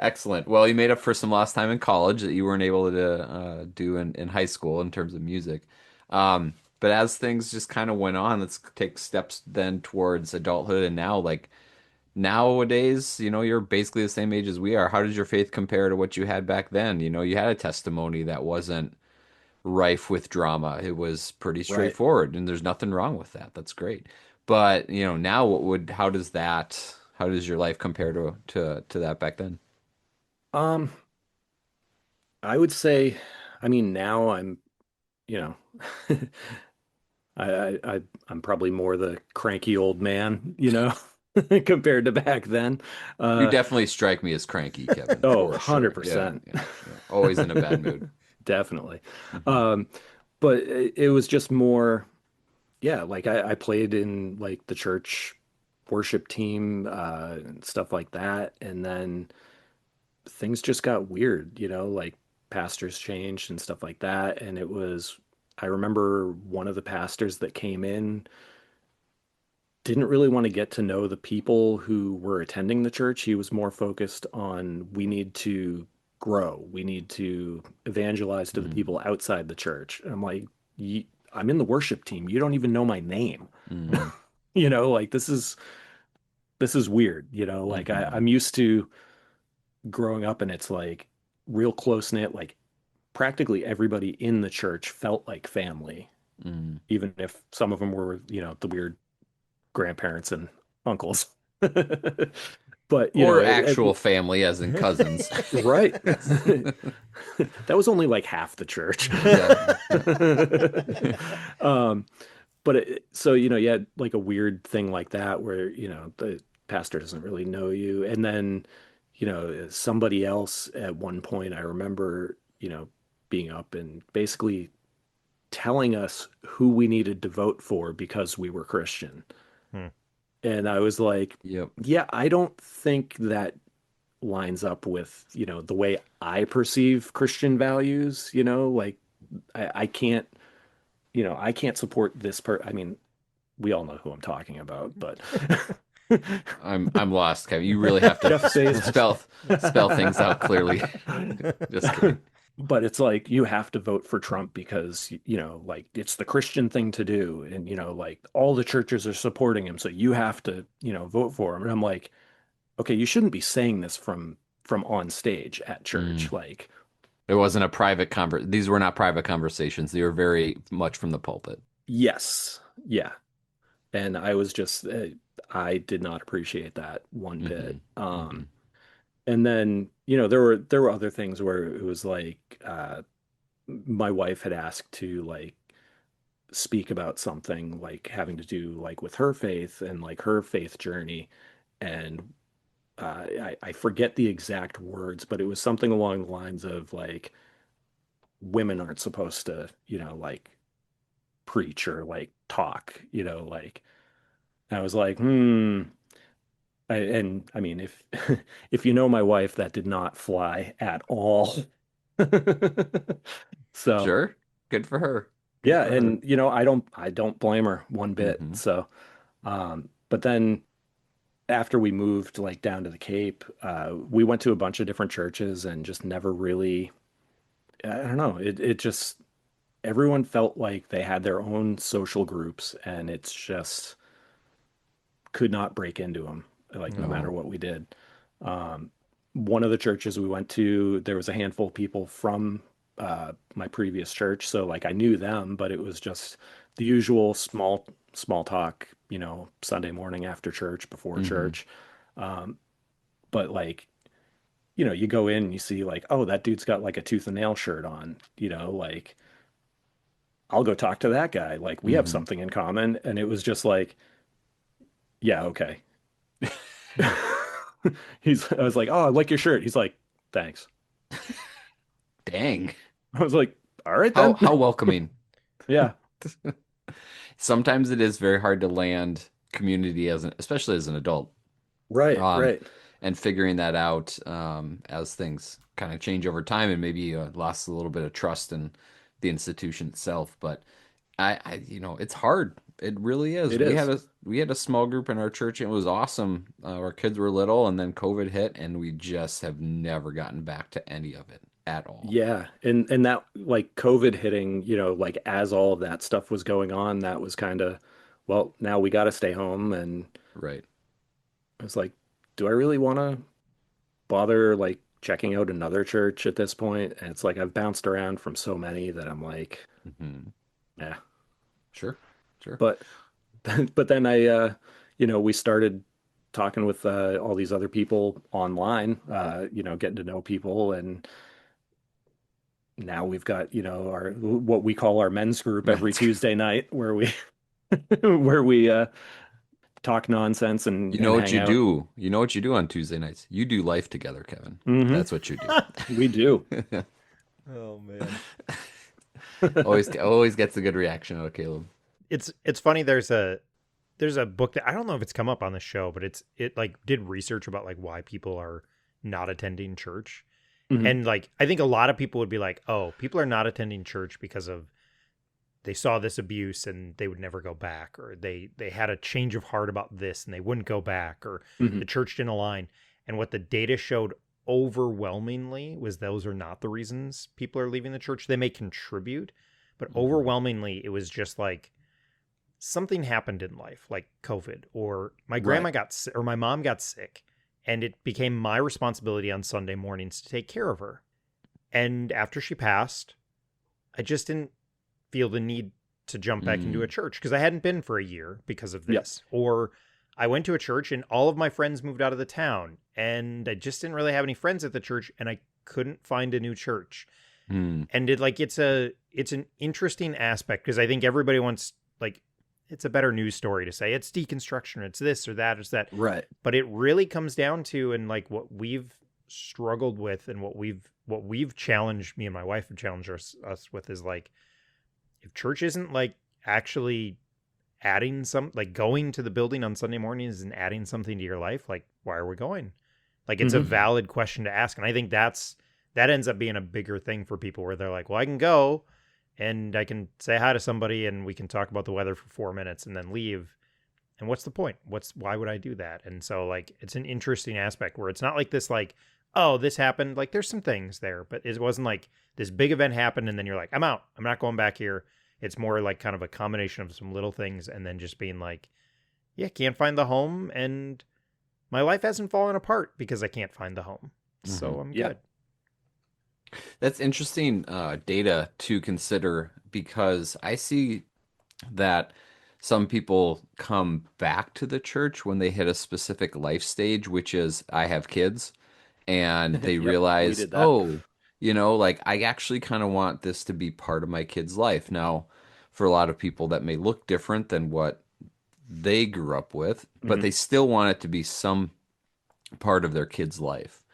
Excellent. Well, you made up for some lost time in college that you weren't able to do in high school in terms of music. But as things just kind of went on, let's take steps then towards adulthood. And now, like nowadays, you're basically the same age as we are. How does your faith compare to what you had back then? You had a testimony that wasn't rife with drama. It was pretty Right. straightforward, and there's nothing wrong with that. That's great. But, now how does your life compare to that back then? Um, I would say, I mean, now I'm, you know, I'm probably more the cranky old man, compared to back then. You Uh, definitely strike me as cranky, Kevin, oh, for sure. Yeah, 100%. yeah, yeah. Always in a bad mood. Definitely. Hmm. Um, but it was just more, yeah, like I played in like the church worship team, and stuff like that. And then things just got weird, like pastors changed and stuff like that. And I remember one of the pastors that came in didn't really want to get to know the people who were attending the church. He was more focused on, we need to grow, we need to evangelize to the Mm, people outside the church. And I'm like, I'm in the worship team. You don't even know my name. mm, Like this is weird, like mm, I'm used to growing up, and it's like real close knit, like practically everybody in the church felt like family, mm. even if some of them were, the weird grandparents and uncles. But, Or actual family, as in it, cousins. right. That was only like half the church. Yeah. Um, but so, you had like a weird thing like that where, the pastor doesn't really know you. And then, somebody else at one point, I remember, being up and basically telling us who we needed to vote for because we were Christian. Hmm. And I was like, Yep. yeah, I don't think that lines up with, the way I perceive Christian values, like I can't, I can't support this I mean, we all know who I'm talking about, but I'm lost, Kevin. You really have to Jeff Bezos. spell things out clearly. Just kidding. But it's like you have to vote for Trump because, like it's the Christian thing to do. And, like all the churches are supporting him. So you have to, vote for him. And I'm like, okay, you shouldn't be saying this from on stage at church. Mm. Like, It wasn't a private These were not private conversations. They were very much from the pulpit. yes, yeah. And I was just, I did not appreciate that one bit. Hmm. Hmm. And then, there were other things where it was like my wife had asked to like speak about something like having to do like with her faith and like her faith journey. And I forget the exact words, but it was something along the lines of like women aren't supposed to, like preach or like talk, like I was like, and I mean, if if you know my wife, that did not fly at all. So Sure. Good for her. Good yeah, for her. and I don't blame her one bit. Hmm. So but then after we moved like down to the Cape, we went to a bunch of different churches and just never really, I don't know, it just everyone felt like they had their own social groups and it's just could not break into them, like no matter No. what we did. Um, One of the churches we went to, there was a handful of people from my previous church, so like I knew them, but it was just the usual small talk, Sunday morning after church, before Hmm. church. Um, but like, you go in and you see like, oh, that dude's got like a tooth and nail shirt on, like I'll go talk to that guy. Like we have Hmm. something in common. And it was just like, yeah, okay. I was like, oh, I like your shirt. He's like, thanks. Dang. I was like, all right How then. how welcoming. Yeah. Sometimes it is very hard to land community especially as an adult. Right, Um, right. and figuring that out as things kind of change over time and maybe lost a little bit of trust in the institution itself. But it's hard. It really is. It We had is. a small group in our church and it was awesome. Our kids were little and then COVID hit and we just have never gotten back to any of it at all. Yeah. And that like COVID hitting, like as all of that stuff was going on, that was kind of, well, now we got to stay home. And Right. I was like, do I really want to bother like checking out another church at this point? And it's like I've bounced around from so many that I'm like, Hmm. yeah. Sure. Sure. But but then we started talking with all these other people online, getting to know people, and now we've got, our what we call our men's group every Men's. Tuesday night where we where we talk nonsense and You know what hang you out. do. You know what you do on Tuesday nights. You do life together, Kevin. Hmm. That's what you do. We do. Oh man. Always gets a good reaction out of Caleb. It's funny there's a book that I don't know if it's come up on the show, but it like did research about like why people are not attending church. Hmm. And like I think a lot of people would be like, "Oh, people are not attending church because of they saw this abuse and they would never go back, or they had a change of heart about this and they wouldn't go back, or Hmm. the church didn't align." And what the data showed overwhelmingly was those are not the reasons people are leaving the church. They may contribute, but Hmm. overwhelmingly it was just like something happened in life, like COVID, or my Right. grandma got sick, or my mom got sick, and it became my responsibility on Sunday mornings to take care of her. And after she passed, I just didn't feel the need to jump back into a Mm. church because I hadn't been for a year because of Yep. this. Or I went to a church and all of my friends moved out of the town, and I just didn't really have any friends at the church, and I couldn't find a new church. Mm. And it's an interesting aspect because I think everybody wants like it's a better news story to say it's deconstruction, or it's this or that or it's that, Right. but it really comes down to and like what we've struggled with and what we've challenged me and my wife have challenged us with is like if church isn't like actually adding some like going to the building on Sunday mornings and adding something to your life, like why are we going? Like it's a Hmm. Hmm. valid question to ask. And I think that ends up being a bigger thing for people where they're like, well, I can go and I can say hi to somebody and we can talk about the weather for 4 minutes and then leave. And what's the point? Why would I do that? And so like it's an interesting aspect where it's not like this like, oh, this happened. Like there's some things there, but it wasn't like this big event happened and then you're like, I'm out. I'm not going back here. It's more like kind of a combination of some little things and then just being like, yeah, can't find the home and my life hasn't fallen apart because I can't find the home. Hmm. So I'm Yeah. good. That's interesting data to consider because I see that some people come back to the church when they hit a specific life stage, which is I have kids and they Yep, we realize, did that. oh, like I actually kind of want this to be part of my kid's life. Now, for a lot of people, that may look different than what they grew up with, but Hmm. they still want it to be some part of their kid's life.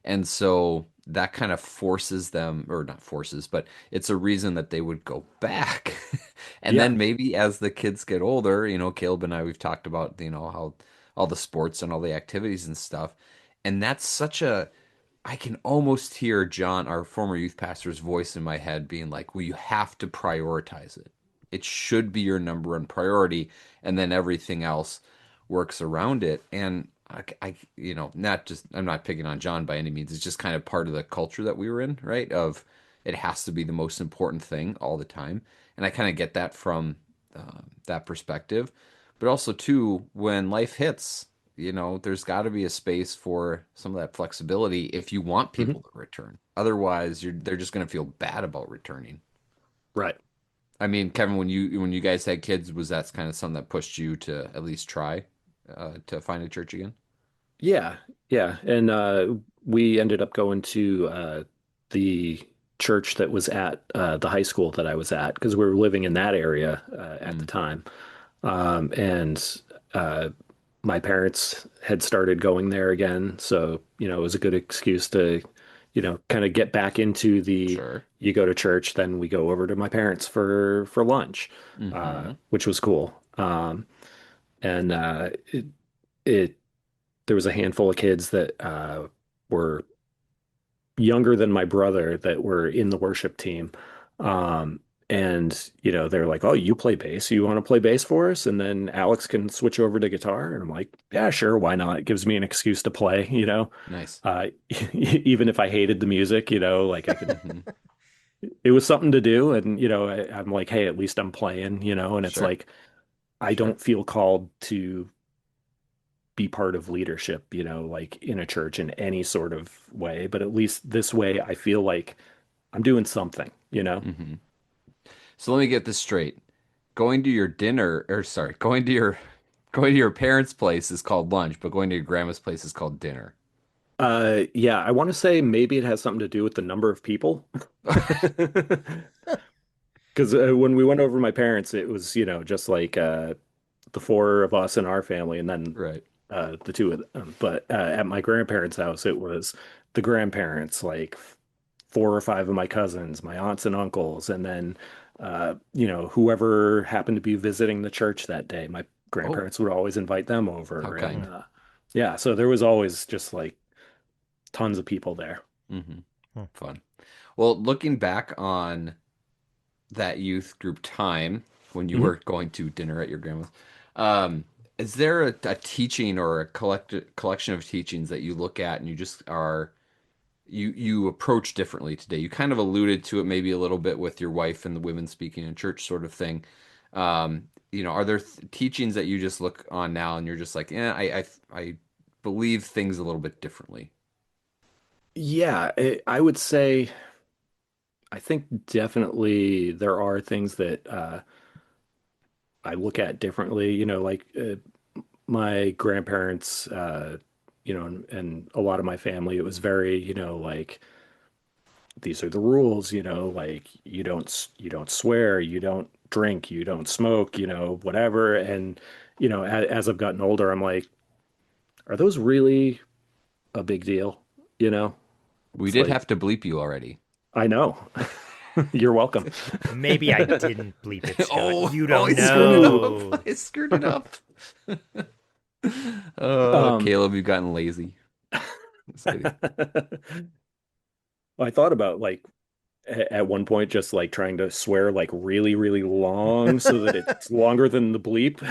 And so that kind of forces them, or not forces, but it's a reason that they would go back. And Yeah, then maybe as the kids get older, Caleb and I, we've talked about, how all the sports and all the activities and stuff. And that's such a, I can almost hear John, our former youth pastor's voice in my head being like, well, you have to prioritize it. It should be your number one priority. And then everything else works around it. And not just, I'm not picking on John by any means. It's just kind of part of the culture that we were in, right? Of it has to be the most important thing all the time. And I kind of get that from that perspective. But also, too, when life hits, there's got to be a space for some of that flexibility if you want hmm, people to return. Otherwise, they're just going to feel bad about returning. right. I mean, Kevin, when you guys had kids, was that kind of something that pushed you to at least try to find a church again? Yeah, yeah. And we ended up going to the church that was at the high school that I was at because we were living in that area at the Mm, time. And uh, my parents had started going there again. So, it was a good excuse to, kind of get back into the sure. you go to church, then we go over to my parents for lunch, Mm-hmm. which was cool. And it there was a handful of kids that were younger than my brother that were in the worship team. Um, and they're like, "Oh, you play bass. You want to play bass for us?" And then Alex can switch over to guitar. And I'm like, "Yeah, sure. Why not?" It gives me an excuse to play, Nice. even if I hated the music, like I could, Mm-hmm. it was something to do. And, I'm like, "Hey, at least I'm playing, and it's Sure. like, I Sure. don't feel called to be part of leadership, like in a church in any sort of way. But at least this way, I feel like I'm doing something. Mm-hmm. So let me get this straight. Going to your dinner, or sorry, going to your parents' place is called lunch, but going to your grandma's place is called dinner. Yeah, I want to say maybe it has something to do with the number of people. Because when we went over to my parents, it was, just like the four of us in our family, and then Right. the two of them. But at my grandparents' house, it was the grandparents, like four or five of my cousins, my aunts and uncles, and then whoever happened to be visiting the church that day. My Oh, grandparents would always invite them how over, and Hmm. kind. yeah, so there was always just like tons of people there. Mm-hmm. Hmm. Fun. Well, looking back on that youth group time when you Mhm. were going to dinner at your grandma's, um, is there a teaching or a collection of teachings that you look at and you just are you approach differently today? You kind of alluded to it maybe a little bit with your wife and the women speaking in church sort of thing. Are there teachings that you just look on now and you're just like, I believe things a little bit differently. Yeah, I would say I think definitely there are things that I look at differently. Like my grandparents, and a lot of my family, it was very, like these are the rules, like you don't swear, you don't drink, you don't smoke, whatever. And as I've gotten older, I'm like, are those really a big deal? You know, We it's did like have to bleep you already. I know. You're welcome. Maybe I didn't bleep it, Scott. Oh, You oh, I don't screwed it up. know. I screwed it up. Oh, Um, Caleb, you've gotten lazy. Just kidding. I thought about like at one point just like trying to swear like really, really long so that it's longer than the bleep.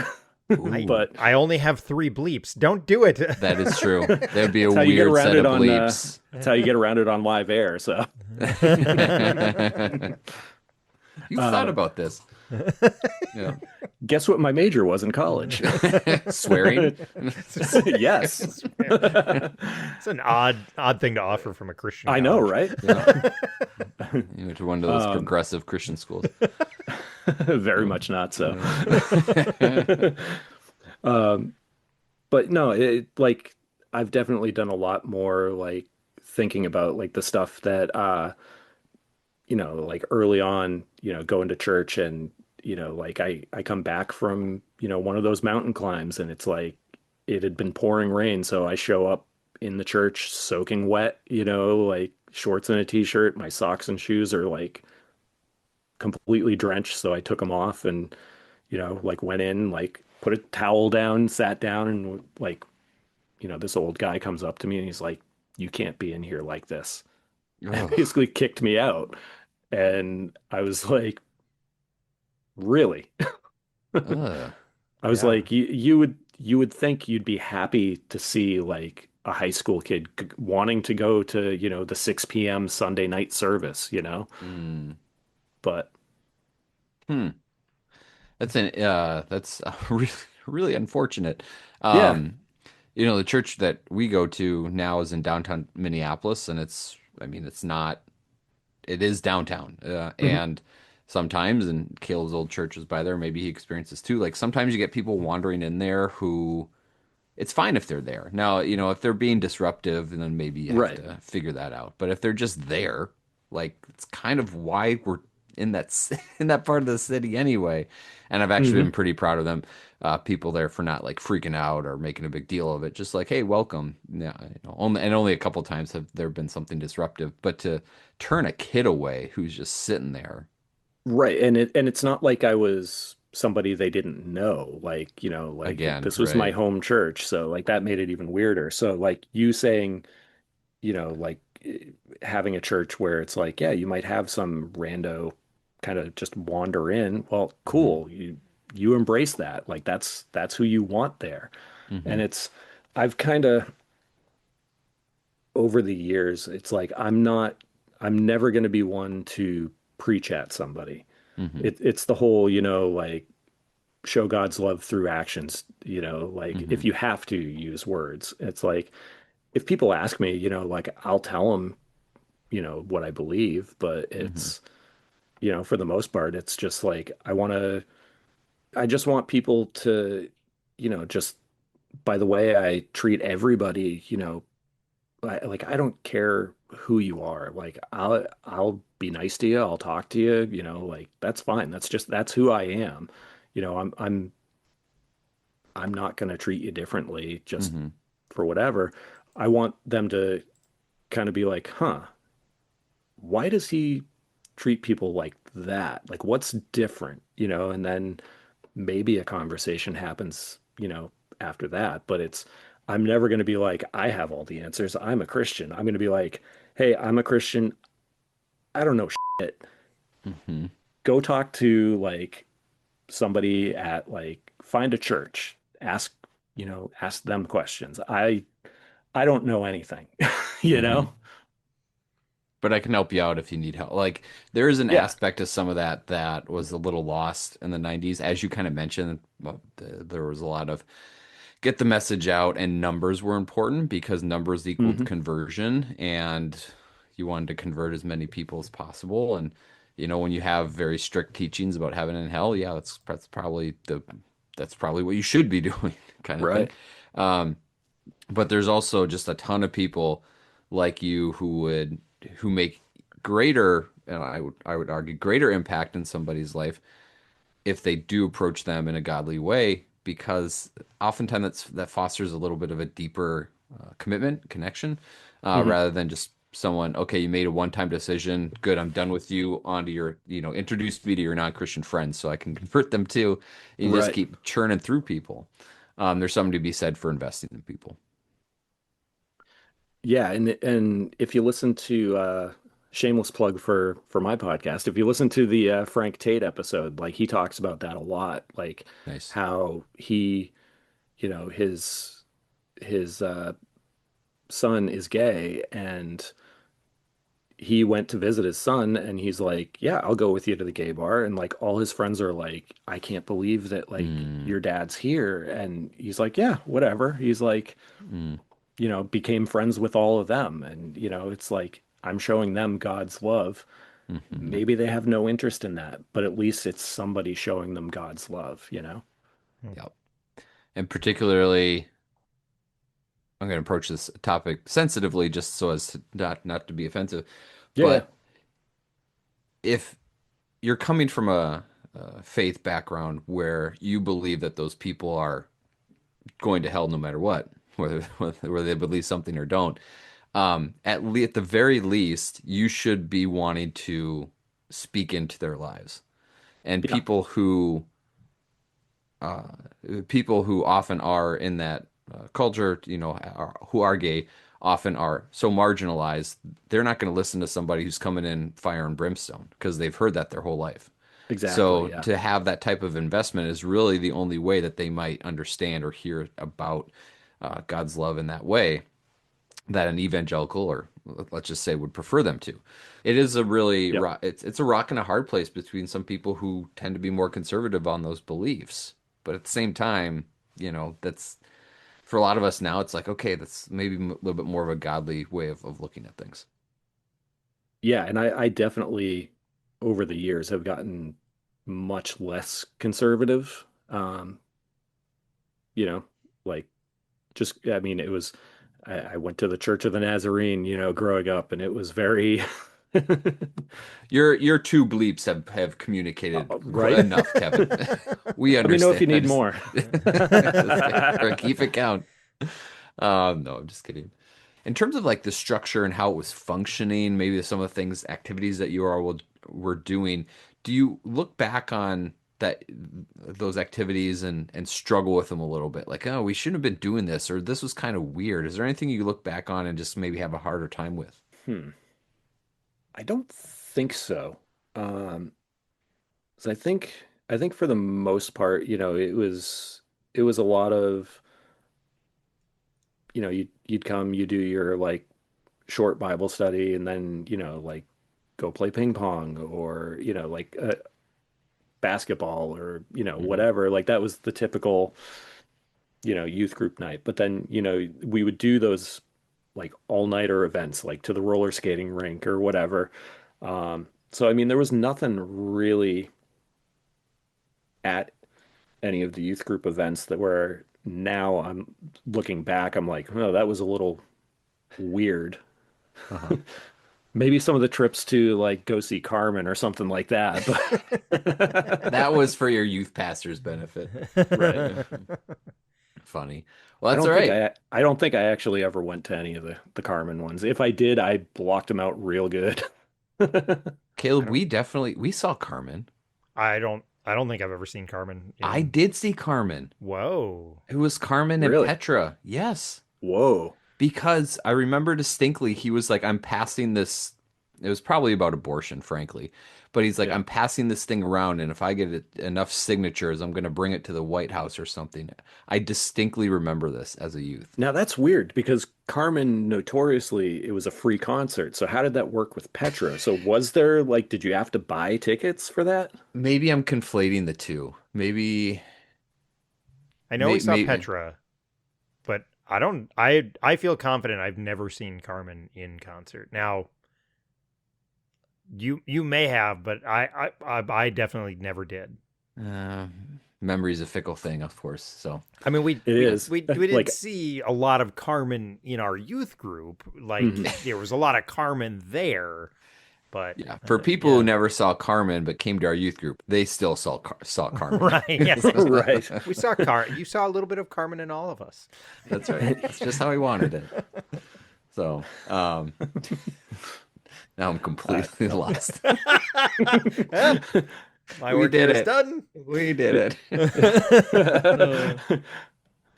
I Ooh, But I only have three bleeps. Don't do it. that is true. That'd be a that's how you get weird around set it of on bleeps. that's how you get around it on live air. So You thought um, about this. Yeah. guess what my major was in college? Swearing? Yes. It's an odd thing to offer from a Christian I know, college. right? Yeah. You went to one of those Um, progressive Christian schools. very Oh, much not so. yeah. Um, but no, like I've definitely done a lot more like thinking about like the stuff that like early on, going to church and like I come back from, one of those mountain climbs and it's like it had been pouring rain, so I show up in the church soaking wet, like shorts and a t-shirt, my socks and shoes are like completely drenched, so I took them off and like went in, like put a towel down, sat down, and like, this old guy comes up to me and he's like, "You can't be in here like this," and Ugh. basically kicked me out. And I was like, "Really?" Ugh. I was Yeah. like, you would think you'd be happy to see like a high school kid wanting to go to, the 6 p.m. Sunday night service, Mm. but Hmm. That's really really unfortunate. yeah. Um, the church that we go to now is in downtown Minneapolis, and I mean, it's not, it is downtown. Mhm. And sometimes, and Caleb's old church is by there, maybe he experiences too. Like sometimes you get people wandering in there who it's fine if they're there. Now, if they're being disruptive, then maybe you have Right. to figure that out. But if they're just there, like it's kind of why we're in in that part of the city anyway. And I've actually been Hmm. pretty proud of them, people there for not like freaking out or making a big deal of it. Just like, hey, welcome. Yeah, only a couple times have there been something disruptive, but to turn a kid away who's just sitting there Right. And it's not like I was somebody they didn't know. Like, like again, this was my right? home church. So like that made it even weirder. So like you saying, like having a church where it's like, yeah, you might have some rando kind of just wander in. Well, Hmm. cool. You embrace that. Like that's who you want there. And Hmm. I've kind of over the years, it's like I'm never going to be one to preach at somebody. Hmm. It's the whole, like show God's love through actions, like Hmm. if you have to use words, it's like if people ask me, like I'll tell them, what I believe, but Hmm. it's, for the most part, it's just like I just want people to, just by the way I treat everybody, like I don't care who you are. Like I'll be nice to you, I'll talk to you, like that's fine. That's who I am. I'm not going to treat you differently just Hmm. for whatever. I want them to kind of be like, huh, why does he treat people like that? Like, what's different, And then maybe a conversation happens, after that. But I'm never going to be like, I have all the answers. I'm a Christian. I'm going to be like, hey, I'm a Christian. I don't know shit. Hmm. Go talk to like somebody at like, find a church, ask them questions. I don't know anything, you Hmm. know? But I can help you out if you need help. Like there is an Yeah. aspect to some of that that was a little lost in the 90s. As you kind of mentioned, there was a lot of get the message out and numbers were important because numbers equaled Hmm. conversion and you wanted to convert as many people as possible. And when you have very strict teachings about heaven and hell, yeah, that's probably what you should be doing kind of thing. Right. Um, but there's also just a ton of people like you who make greater, and I would argue greater impact in somebody's life if they do approach them in a godly way, because oftentimes that fosters a little bit of a deeper commitment, connection, Hmm. rather than just someone, okay, you made a one-time decision, good, I'm done with you, on to your, introduce me to your non-Christian friends so I can convert them too. You just Right. keep churning through people. There's something to be said for investing in people. Yeah, and if you listen to shameless plug for my podcast, if you listen to the Frank Tate episode, like he talks about that a lot, like Nice. how he, his son is gay and he went to visit his son and he's like, "Yeah, I'll go with you to the gay bar." And like all his friends are like, "I can't believe that like Mm, your dad's here." And he's like, "Yeah, whatever." He's like, mm, became friends with all of them. And, it's like I'm showing them God's love. mhm. Maybe they have no interest in that, but at least it's somebody showing them God's love, Yep. And particularly I'm going to approach this topic sensitively, just so as to not to be offensive. Yeah, yeah, But if you're coming from a faith background where you believe that those people are going to hell no matter what, whether they believe something or don't, at the very least, you should be wanting to speak into their lives. And yeah, uh, people who often are in that culture, who are gay, often are so marginalized. They're not going to listen to somebody who's coming in fire and brimstone because they've heard that their whole life. exactly. So Yeah, to have that type of investment is really the only way that they might understand or hear about God's love in that way that an evangelical, or let's just say, would prefer them to. It is a really yep. it's a rock and a hard place between some people who tend to be more conservative on those beliefs, but at the same time, that's for a lot of us now. It's like, okay, that's maybe a little bit more of a godly way of looking at things. Yeah, and I definitely over the years have gotten much less conservative. You know, like just I mean, it was I went to the Church of the Nazarene, growing up, and it was very Your two bleeps have communicated right. enough, Kevin. We Let me know if understand. you need more. Or keep account. No, I'm just kidding. In terms of like the structure and how it was functioning, maybe some of the things, activities that you all were doing, do you look back on those activities and struggle with them a little bit? Like, oh, we shouldn't have been doing this, or this was kind of weird. Is there anything you look back on and just maybe have a harder time with? Hmm. I don't think so. Um, 'Cause I think for the most part, it was a lot of, you'd come, you do your like short Bible study and then, like go play ping pong or, like basketball or, Hmm. whatever. Like that was the typical, youth group night. But then, we would do those like all-nighter events, like to the roller skating rink or whatever. So I mean, there was nothing really at any of the youth group events that were now I'm looking back, I'm like, oh, that was a little weird. Uh-huh. Maybe some of the trips to like go see Carmen or something like that, but That was for your youth pastor's benefit. right. Funny. Well, that's all right. I don't think I actually ever went to any of the Carmen ones. If I did, I blocked them out real good. I Caleb, don't we saw Carmen. I don't think I've ever seen Carmen I in did see Carmen. Whoa. It was Carmen and Really? Petra. Yes. Whoa. Because I remember distinctly he was like, I'm passing this. It was probably about abortion, frankly. But he's like, Yeah. I'm passing this thing around, and if I get enough signatures, I'm going to bring it to the White House or something. I distinctly remember this as a youth. Now that's weird because Carmen notoriously it was a free concert. So how did that work with Petra? So was there like did you have to buy tickets for that? Maybe I'm conflating the two. I know we saw Maybe. Petra, but I feel confident I've never seen Carmen in concert. Now, you may have, but I definitely never did. Uh, Memory's a fickle thing, of course. So, I mean, we It we is. we we did Like see a lot of Carmen in our youth group. Like mhm. there was a lot of Carmen there, but yeah, for people who yeah, never saw Carmen but came to our youth group, they still saw Carmen. right. Yes, Right. we saw Car. You saw a little bit of Carmen in all of us. That's right. That's just how he wanted it. So, now I'm Uh, completely lost. Well, my We work here did is it. done. We did it. It's like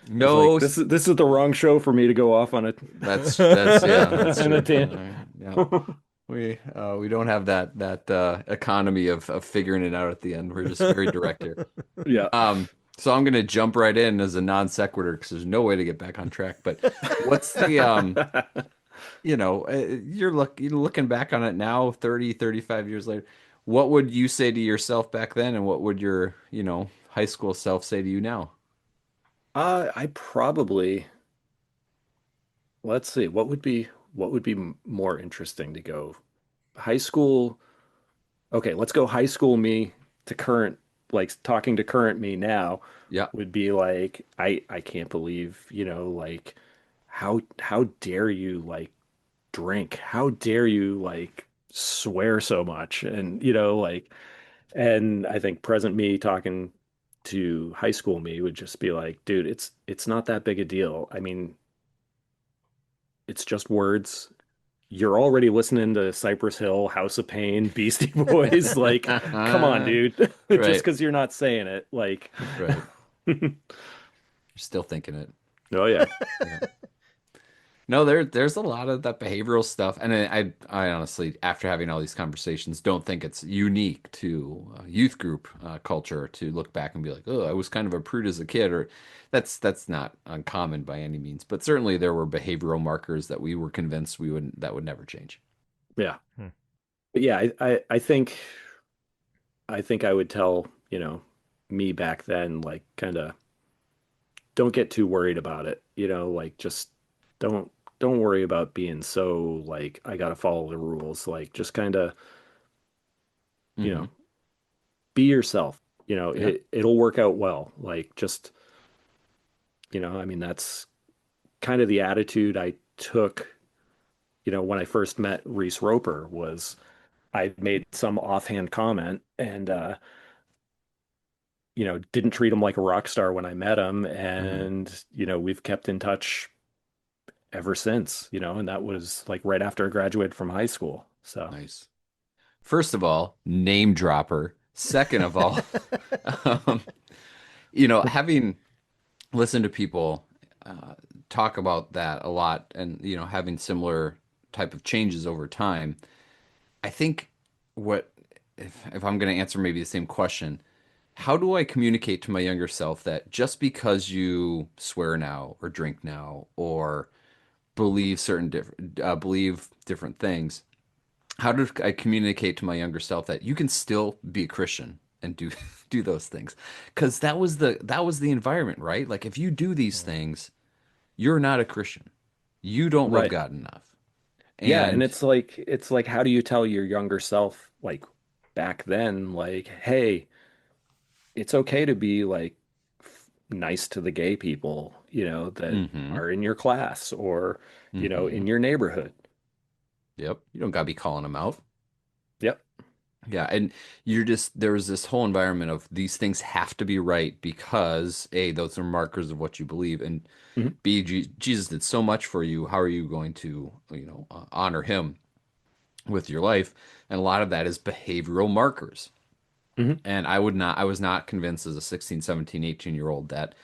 No, this is the wrong show for me to go off on that's yeah, that's on a true. tangent. Yeah. We don't have that economy of figuring it out at the end. We're just very direct here. Yeah. So I'm gonna jump right in as a non sequitur because there's no way to get back on track. But what's the you're looking back on it now, 30, 35 years later. What would you say to yourself back then, and what would your, high school self say to you now? I probably let's see, what would be more interesting to go high school. Okay, let's go high school me to current, like talking to current me now Yeah. would be like I can't believe, like how dare you like drink? How dare you like swear so much? And like, and I think present me talking to high school me would just be like, dude, it's not that big a deal. I mean, it's just words. You're already listening to Cypress Hill, House of Pain, Beastie Boys. Like, come on, dude. Just Right, because you're not saying it, like, right. oh You're still thinking it. yeah, Yeah. No, there's a lot of that behavioral stuff, and I honestly, after having all these conversations, don't think it's unique to youth group culture to look back and be like, oh, I was kind of a prude as a kid, or that's not uncommon by any means, but certainly there were behavioral markers that we were convinced we would that would never change. yeah. Hmm. But yeah, I think I would tell, me back then, like, kind of don't get too worried about it, like just don't don't worry about being so like I gotta follow the rules. Like just kind of, you Hmm. know, be yourself. Yeah. It'll work out well. Like just, I mean that's kind of the attitude I took, when I first met Reese Roper was I made some offhand comment and didn't treat him like a rock star when I met him Hmm. and we've kept in touch ever since, and that was like right after I graduated from high school. So, Nice. First of all, name dropper. Second of all, um, having listened to people uh, talk about that a lot, and having similar type of changes over time, I think what if I'm going to answer maybe the same question, how do I communicate to my younger self that just because you swear now or drink now or believe different things, how do I communicate to my younger self that you can still be a Christian and do do those things? Because that was the environment, right? Like if you do these Hmm. things, you're not a Christian. You don't love right. God enough. Yeah, and And it's like how do you tell your younger self like back then like, "Hey, it's okay to be like nice to the gay people, that mm-hmm, are in your class or, mm-hmm. in your neighborhood." Yep. You don't gotta be calling them out. Yep. Yeah, and there was this whole environment of these things have to be right because A, those are markers of what you believe, and Hmm. B, Jesus did so much for you. How are you going to, honor him with your life? And a lot of that is behavioral markers. Hmm. And I was not convinced as a 16, 17, 18-year-old that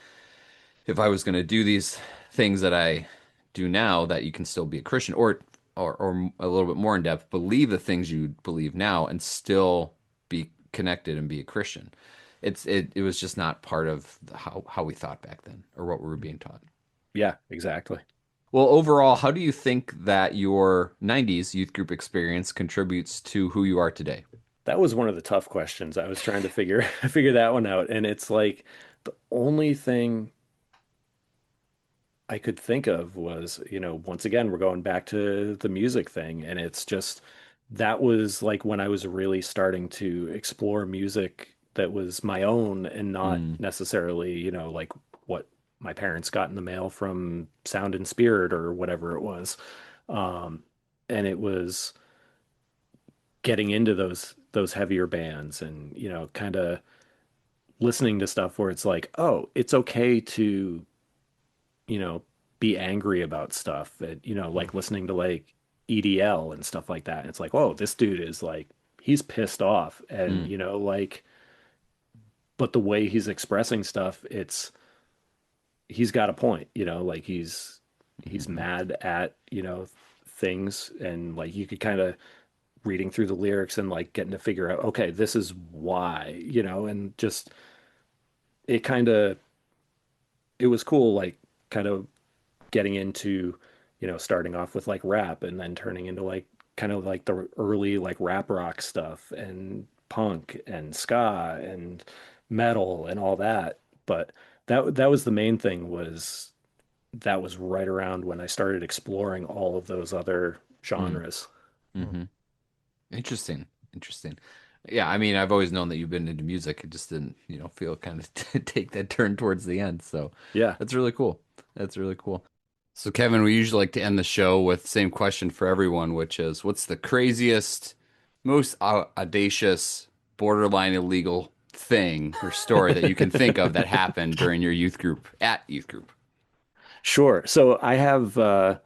if I was going to do these things that I do now, that you can still be a Christian, or a little bit more in depth, believe the things you believe now and still be connected and be a Christian. It was just not part of how we thought back then or what we were being taught. Yeah, exactly. Well, overall, how do you think that your 90s youth group experience contributes to who you are today? That was one of the tough questions. I was trying to figure figure that one out. And it's like the only thing I could think of was, once again, we're going back to the music thing. And it's just that was like when I was really starting to explore music that was my own and not Mm, necessarily, like what my parents got in the mail from Sound and Spirit or whatever it was. Um, and it was getting into those heavier bands and, kind of listening to stuff where it's like, oh, it's okay to, you know, be angry about stuff that, like listening to like EDL and stuff like that. And it's like, whoa, this dude is like, he's pissed off. And, mm, like, but the way he's expressing stuff, he's got a point, like he's mhm, mad at, things. And like you could kind of reading through the lyrics and like getting to figure out, okay, this is why, and just it kind of, it was cool, like kind of getting into, starting off with like rap and then turning into like kind of like the early like rap rock stuff and punk and ska and metal and all that. But that was the main thing was that was right around when I started exploring all of those other mm, genres. Hmm. mhm. Interesting. Interesting. Yeah, I mean, I've always known that you've been into music. It just didn't, feel kind of take that turn towards the end. So Yeah. that's really cool. That's really cool. So, Kevin, we usually like to end the show with the same question for everyone, which is what's the craziest, most audacious, borderline illegal thing or story that you can think of that happened during your youth group at youth group? Sure. So I have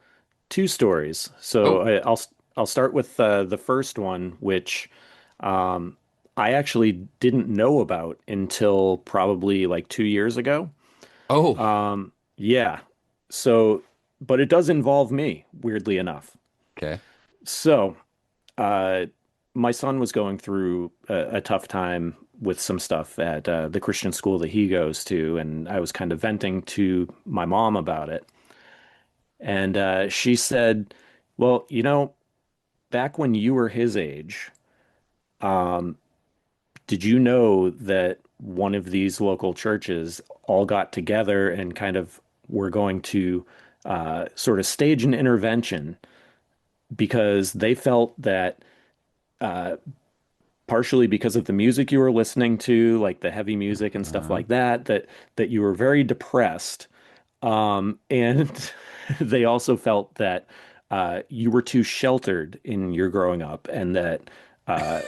two stories. So Oh, I'll start with the first one, which um, I actually didn't know about until probably like 2 years ago. oh, Yeah. So, but it does involve me, weirdly enough. okay. So, uh, my son was going through a tough time with some stuff at the Christian school that he goes to, and I was kind of venting to my mom about it. And she said, "Well, back when you were his age, um, did you know that one of these local churches all got together and kind of were going to sort of stage an intervention because they felt that uh, partially because of the music you were listening to, like the heavy music and stuff Uh-huh. like that, that you were very depressed. And they also felt that you were too sheltered in your growing up, and that uh,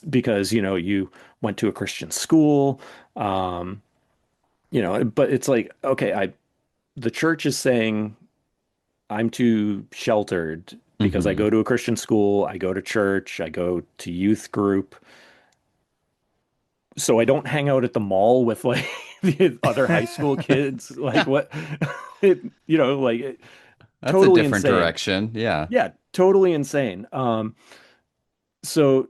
because you went to a Christian school, um, but it's like, okay, I the church is saying I'm too sheltered because I Hmm. go to a Christian school, I go to church, I go to youth group, so I don't hang out at the mall with like the other high school kids. Like what, it, like That's a totally different insane. direction. Yeah. Yeah, totally insane. So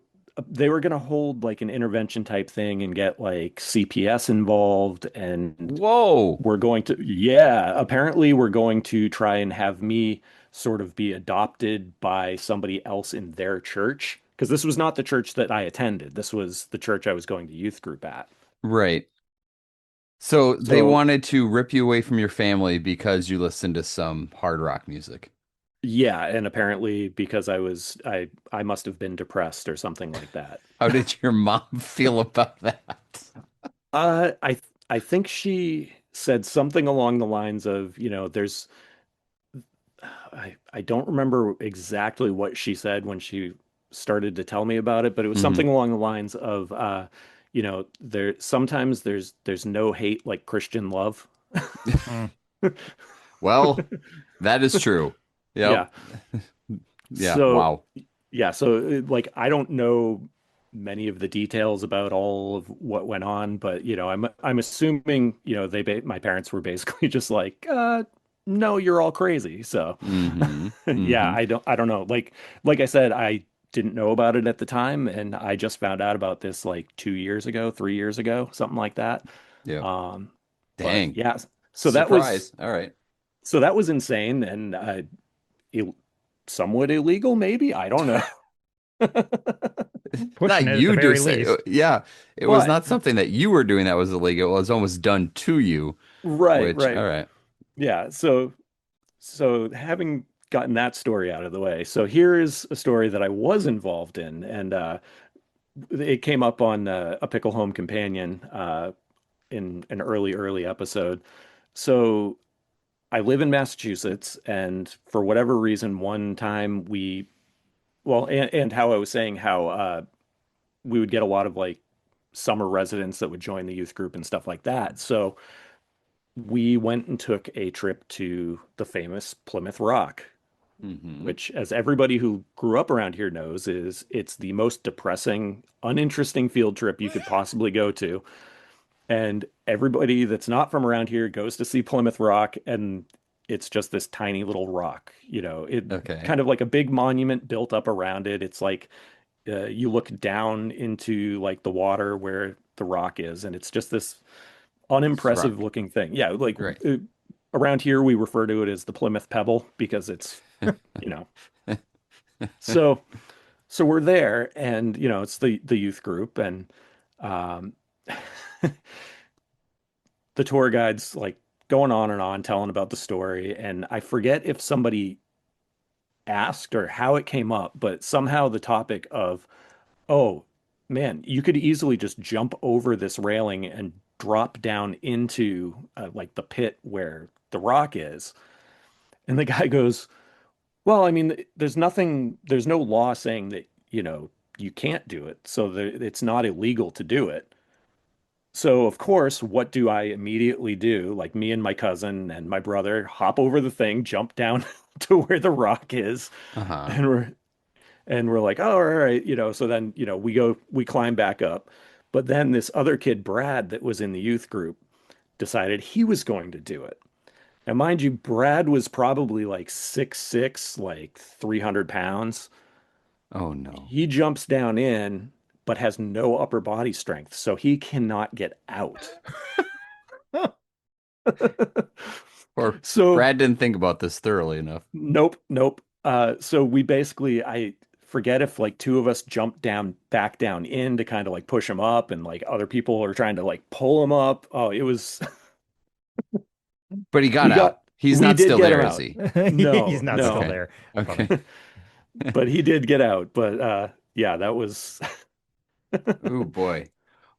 they were gonna hold like an intervention type thing and get like CPS involved, and Whoa. yeah, apparently we're going to try and have me sort of be adopted by somebody else in their church. Because this was not the church that I attended. This was the church I was going to youth group at. Right. So they So wanted to rip you away from your family because you listened to some hard rock music. yeah, and apparently because I must have been depressed or something like that. How did your mom feel about that? I think she said something along the lines of, I don't remember exactly what she said when she started to tell me about it, but it was Hmm. something along the lines of, there sometimes there's no hate like Christian love. Mm. Well, that is true. Yep. Yeah. Yeah. So Wow. yeah, so like I don't know many of the details about all of what went on, but I'm assuming, my parents were basically just like, no, you're all crazy. So Hmm. yeah, Hmm. I don't know. Like I said, I didn't know about it at the time, and I just found out about this like 2 years ago, 3 years ago, something like that. Yep. Um, but Dang. yeah, so that was Surprise. All right. so that was insane and Ill somewhat illegal, maybe. I don't know. Pushing Not it at the you do very say, least. yeah. It was But not something that you were doing that was illegal. It was almost done to you, right, which, right. all right. Yeah. So having gotten that story out of the way, so here is a story that I was involved in, and it came up on A Pickle Home Companion in an early episode. So I live in Massachusetts, and for whatever reason, one time and how I was saying how we would get a lot of like summer residents that would join the youth group and stuff like that. So we went and took a trip to the famous Plymouth Rock, Hmm. which, as everybody who grew up around here knows, it's the most depressing, uninteresting field trip you could possibly go to. And everybody that's not from around here goes to see Plymouth Rock, and it's just this tiny little rock, it Okay. kind of like a big monument built up around it. It's like you look down into like the water where the rock is, and it's just this It's unimpressive rock. looking thing. Yeah, like Great. around here we refer to it as the Plymouth Pebble because it's, you know. So so we're there, and it's the youth group, and um the tour guide's like going on and on telling about the story, and I forget if somebody asked or how it came up, but somehow the topic of, oh man, you could easily just jump over this railing and drop down into like the pit where the rock is. And the guy goes, well, I mean, there's no law saying that, you can't do it. So it's not illegal to do it. So, of course, what do I immediately do? Like me and my cousin and my brother hop over the thing, jump down to where the rock is, Uh-huh. and we're like, oh, all right, so then, we climb back up. But then this other kid, Brad, that was in the youth group, decided he was going to do it. Now, mind you, Brad was probably like 6'6", like 300 pounds. Oh no. He jumps down in, but has no upper body strength, so he cannot get out. Or So, Brad didn't think about this thoroughly enough. nope, nope. So we basically, I forget if like two of us jumped back down in to kind of like push him up, and like other people are trying to like pull him up. Oh, it was, But he got we out. got, He's we not did still get him there, is out. he? He's No, not still no, Okay. there. Okay. Funny. but he did get out. But yeah, that was, Oh boy.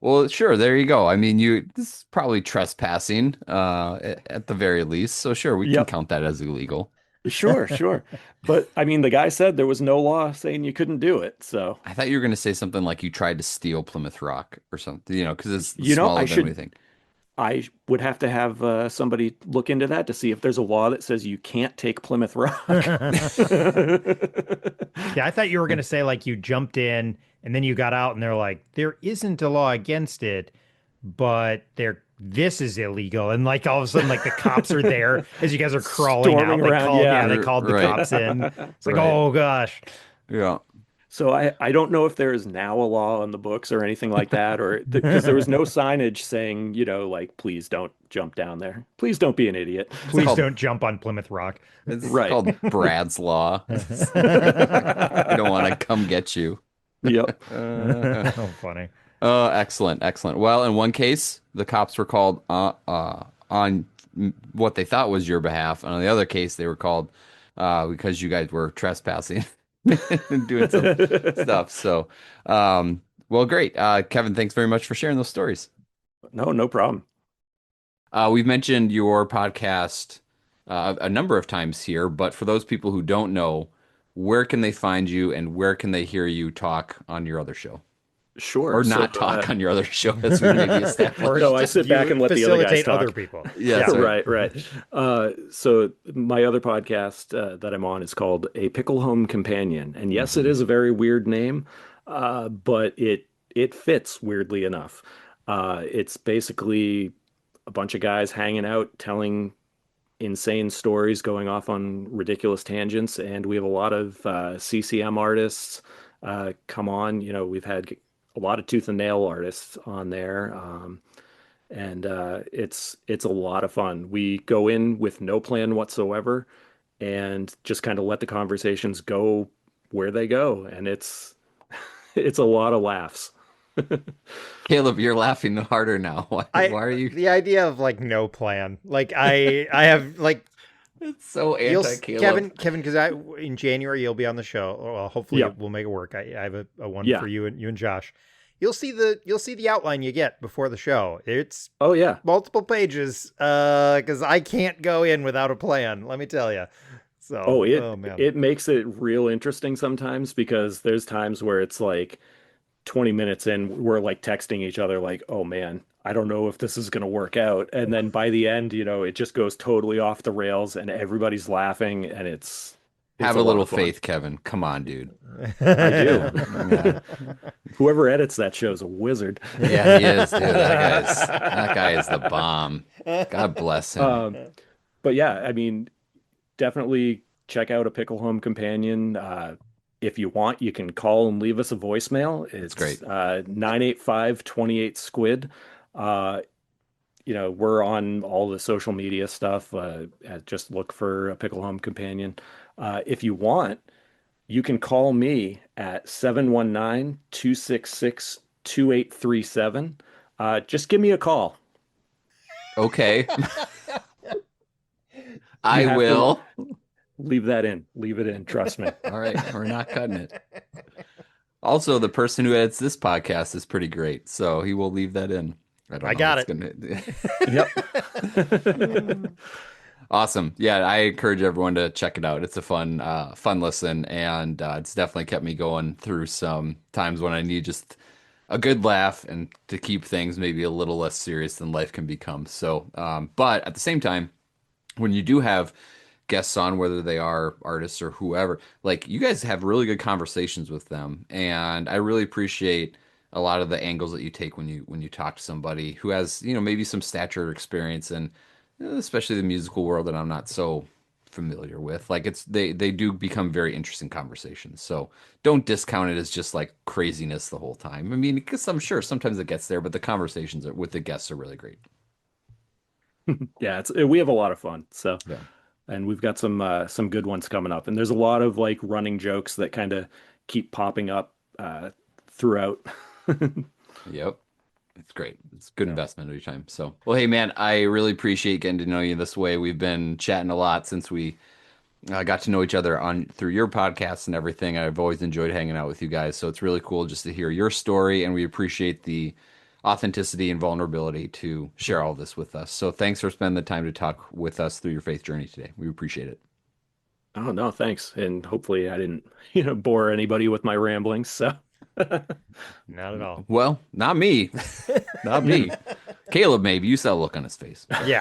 Well, sure, there you go. I mean, this is probably trespassing, at the very least. So sure, we can yep, count that as illegal. sure, sure. But I mean, the guy said there was no law saying you couldn't do it. So, I thought you were going to say something like you tried to steal Plymouth Rock or something, because it's you know, smaller than we think. I would have to have somebody look into that to see if there's a law that says you can't take Plymouth Rock. Yeah, I thought you were going to say like you jumped in and then you got out and they're like, there isn't a law against it, but this is illegal. And like all of a sudden, like the cops are there as you guys are crawling out. Storming around, yeah. They called the Right. cops in. It's like, Right. oh gosh. Yeah. So I don't know if there is now a law on the books or anything like that, or because there was no signage saying, like, please don't jump down there. Please don't be an idiot. It's Please called don't jump on Plymouth Rock. it's Right. called Brad's Law. We don't want to come get you. Yep. Oh, funny. Excellent, excellent. Well, in one case, the cops were called on what they thought was your behalf, and on the other case, they were called because you guys were trespassing and doing some stuff. So, well, great, Kevin. Thanks very much for sharing those stories. No, no problem. We've mentioned your podcast a number of times here, but for those people who don't know, where can they find you, and where can they hear you talk on your other show? Sure. Or So, not talk on your other show, as we maybe Or established. no, I sit back you and let the other guys facilitate other talk. people. Yes, Yeah. right. Right, right. So my other podcast that I'm on is called A Pickle Home Companion, and yes, it Mhm. is a very weird name, but it fits weirdly enough. It's basically a bunch of guys hanging out, telling insane stories, going off on ridiculous tangents, and we have a lot of CCM artists come on. We've had a lot of tooth and nail artists on there. And it's a lot of fun. We go in with no plan whatsoever and just kind of let the conversations go where they go, and it's a lot of laughs. Caleb, you're laughing harder now. Why are you? The idea of like no plan. Like I have like It's so you'll anti-Caleb. Kevin, because I in January you'll be on the show. Well, hopefully Yeah, we'll make it work. I have a one yeah. for you and Josh. You'll see the outline you get before the show. It's Oh yeah. multiple pages because I can't go in without a plan. Let me tell you. So, Oh, it oh man. it makes it real interesting sometimes because there's times where it's like 20 minutes in, we're like texting each other like, "Oh man, I don't know if this is going to work out." And then by the end, it just goes totally off the rails and everybody's laughing and it's Have a a lot little of fun. faith, Kevin. Come on, dude. I do. Yeah, Whoever edits that show is a wizard. yeah, he is, dude. That guy is the bomb. God bless him. Um, but yeah, I mean, definitely check out A Pickle Home Companion. If you want, you can call and leave us a voicemail. That's It's great. 985-28-SQUID. We're on all the social media stuff. Just look for A Pickle Home Companion. If you want, you can call me at 719-266-2837. Just give me a call. Okay, You I have to will. leave that in. Leave it in. Trust me. All right, we're not cutting it. Also, the person who edits this podcast is pretty great, so he will leave that in. I don't I know got what's it. gonna. Yep. Awesome. Yeah, I encourage everyone to check it out. It's a fun listen, and it's definitely kept me going through some times when I need just a good laugh and to keep things maybe a little less serious than life can become. So, but at the same time, when you do have guests on, whether they are artists or whoever, like you guys have really good conversations with them, and I really appreciate a lot of the angles that you take when you talk to somebody who has, maybe some stature or experience and especially the musical world that I'm not so familiar with. Like they do become very interesting conversations. So don't discount it as just like craziness the whole time. I mean, because I'm sure sometimes it gets there, but the conversations with the guests are really great. Yeah, we have a lot of fun. So, Yeah. and we've got some good ones coming up. And there's a lot of like running jokes that kind of keep popping up throughout. Yep. It's great. It's good Yeah. investment of your time. So, well, hey, man, I really appreciate getting to know you this way. We've been chatting a lot since we got to know each other on through your podcast and everything. I've always enjoyed hanging out with you guys. So it's really cool just to hear your story, and we appreciate the authenticity and vulnerability to share all this with us. So thanks for spending the time to talk with us through your faith journey today. We appreciate it. Oh no, thanks. And hopefully I didn't, bore anybody with my ramblings. So Not at all. Well, not me. Not me. Caleb, maybe you saw a look on his face. Yeah.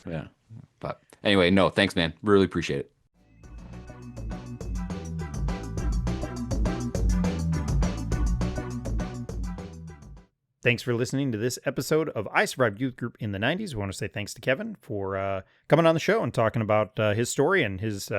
Yeah. But anyway, no, thanks, man. Really appreciate it. Thanks for listening to this episode of I Survived Youth Group in the 90s. We want to say thanks to Kevin for coming on the show and talking about his story and his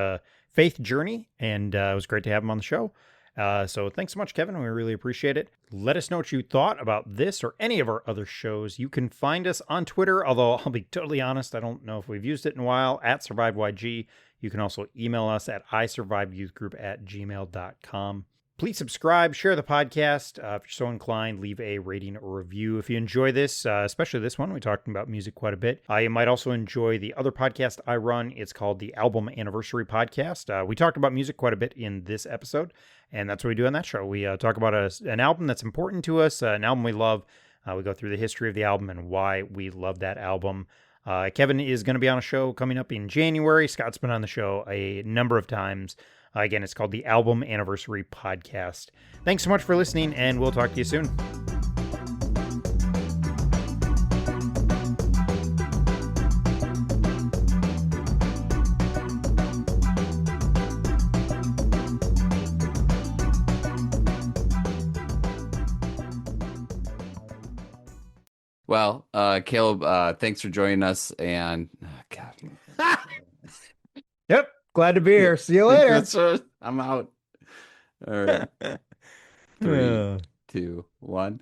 faith journey. And it was great to have him on the show. So thanks so much, Kevin. We really appreciate it. Let us know what you thought about this or any of our other shows. You can find us on Twitter, although I'll be totally honest, I don't know if we've used it in a while, at SurviveYG. You can also email us at isurvivedyouthgroup@gmail.com. Please subscribe, share the podcast. If you're so inclined, leave a rating or review. If you enjoy this, especially this one, we talked about music quite a bit. You might also enjoy the other podcast I run. It's called the Album Anniversary Podcast. We talked about music quite a bit in this episode, and that's what we do on that show. We talk about an album that's important to us, an album we love. We go through the history of the album and why we love that album. Kevin is going to be on a show coming up in January. Scott's been on the show a number of times. Again, it's called the Album Anniversary Podcast. Thanks so much for listening, and we'll talk to you soon. Well, Caleb, thanks for joining us. And God, Yep. Glad to be here. See you later. I'm out. All right. Three, two, one.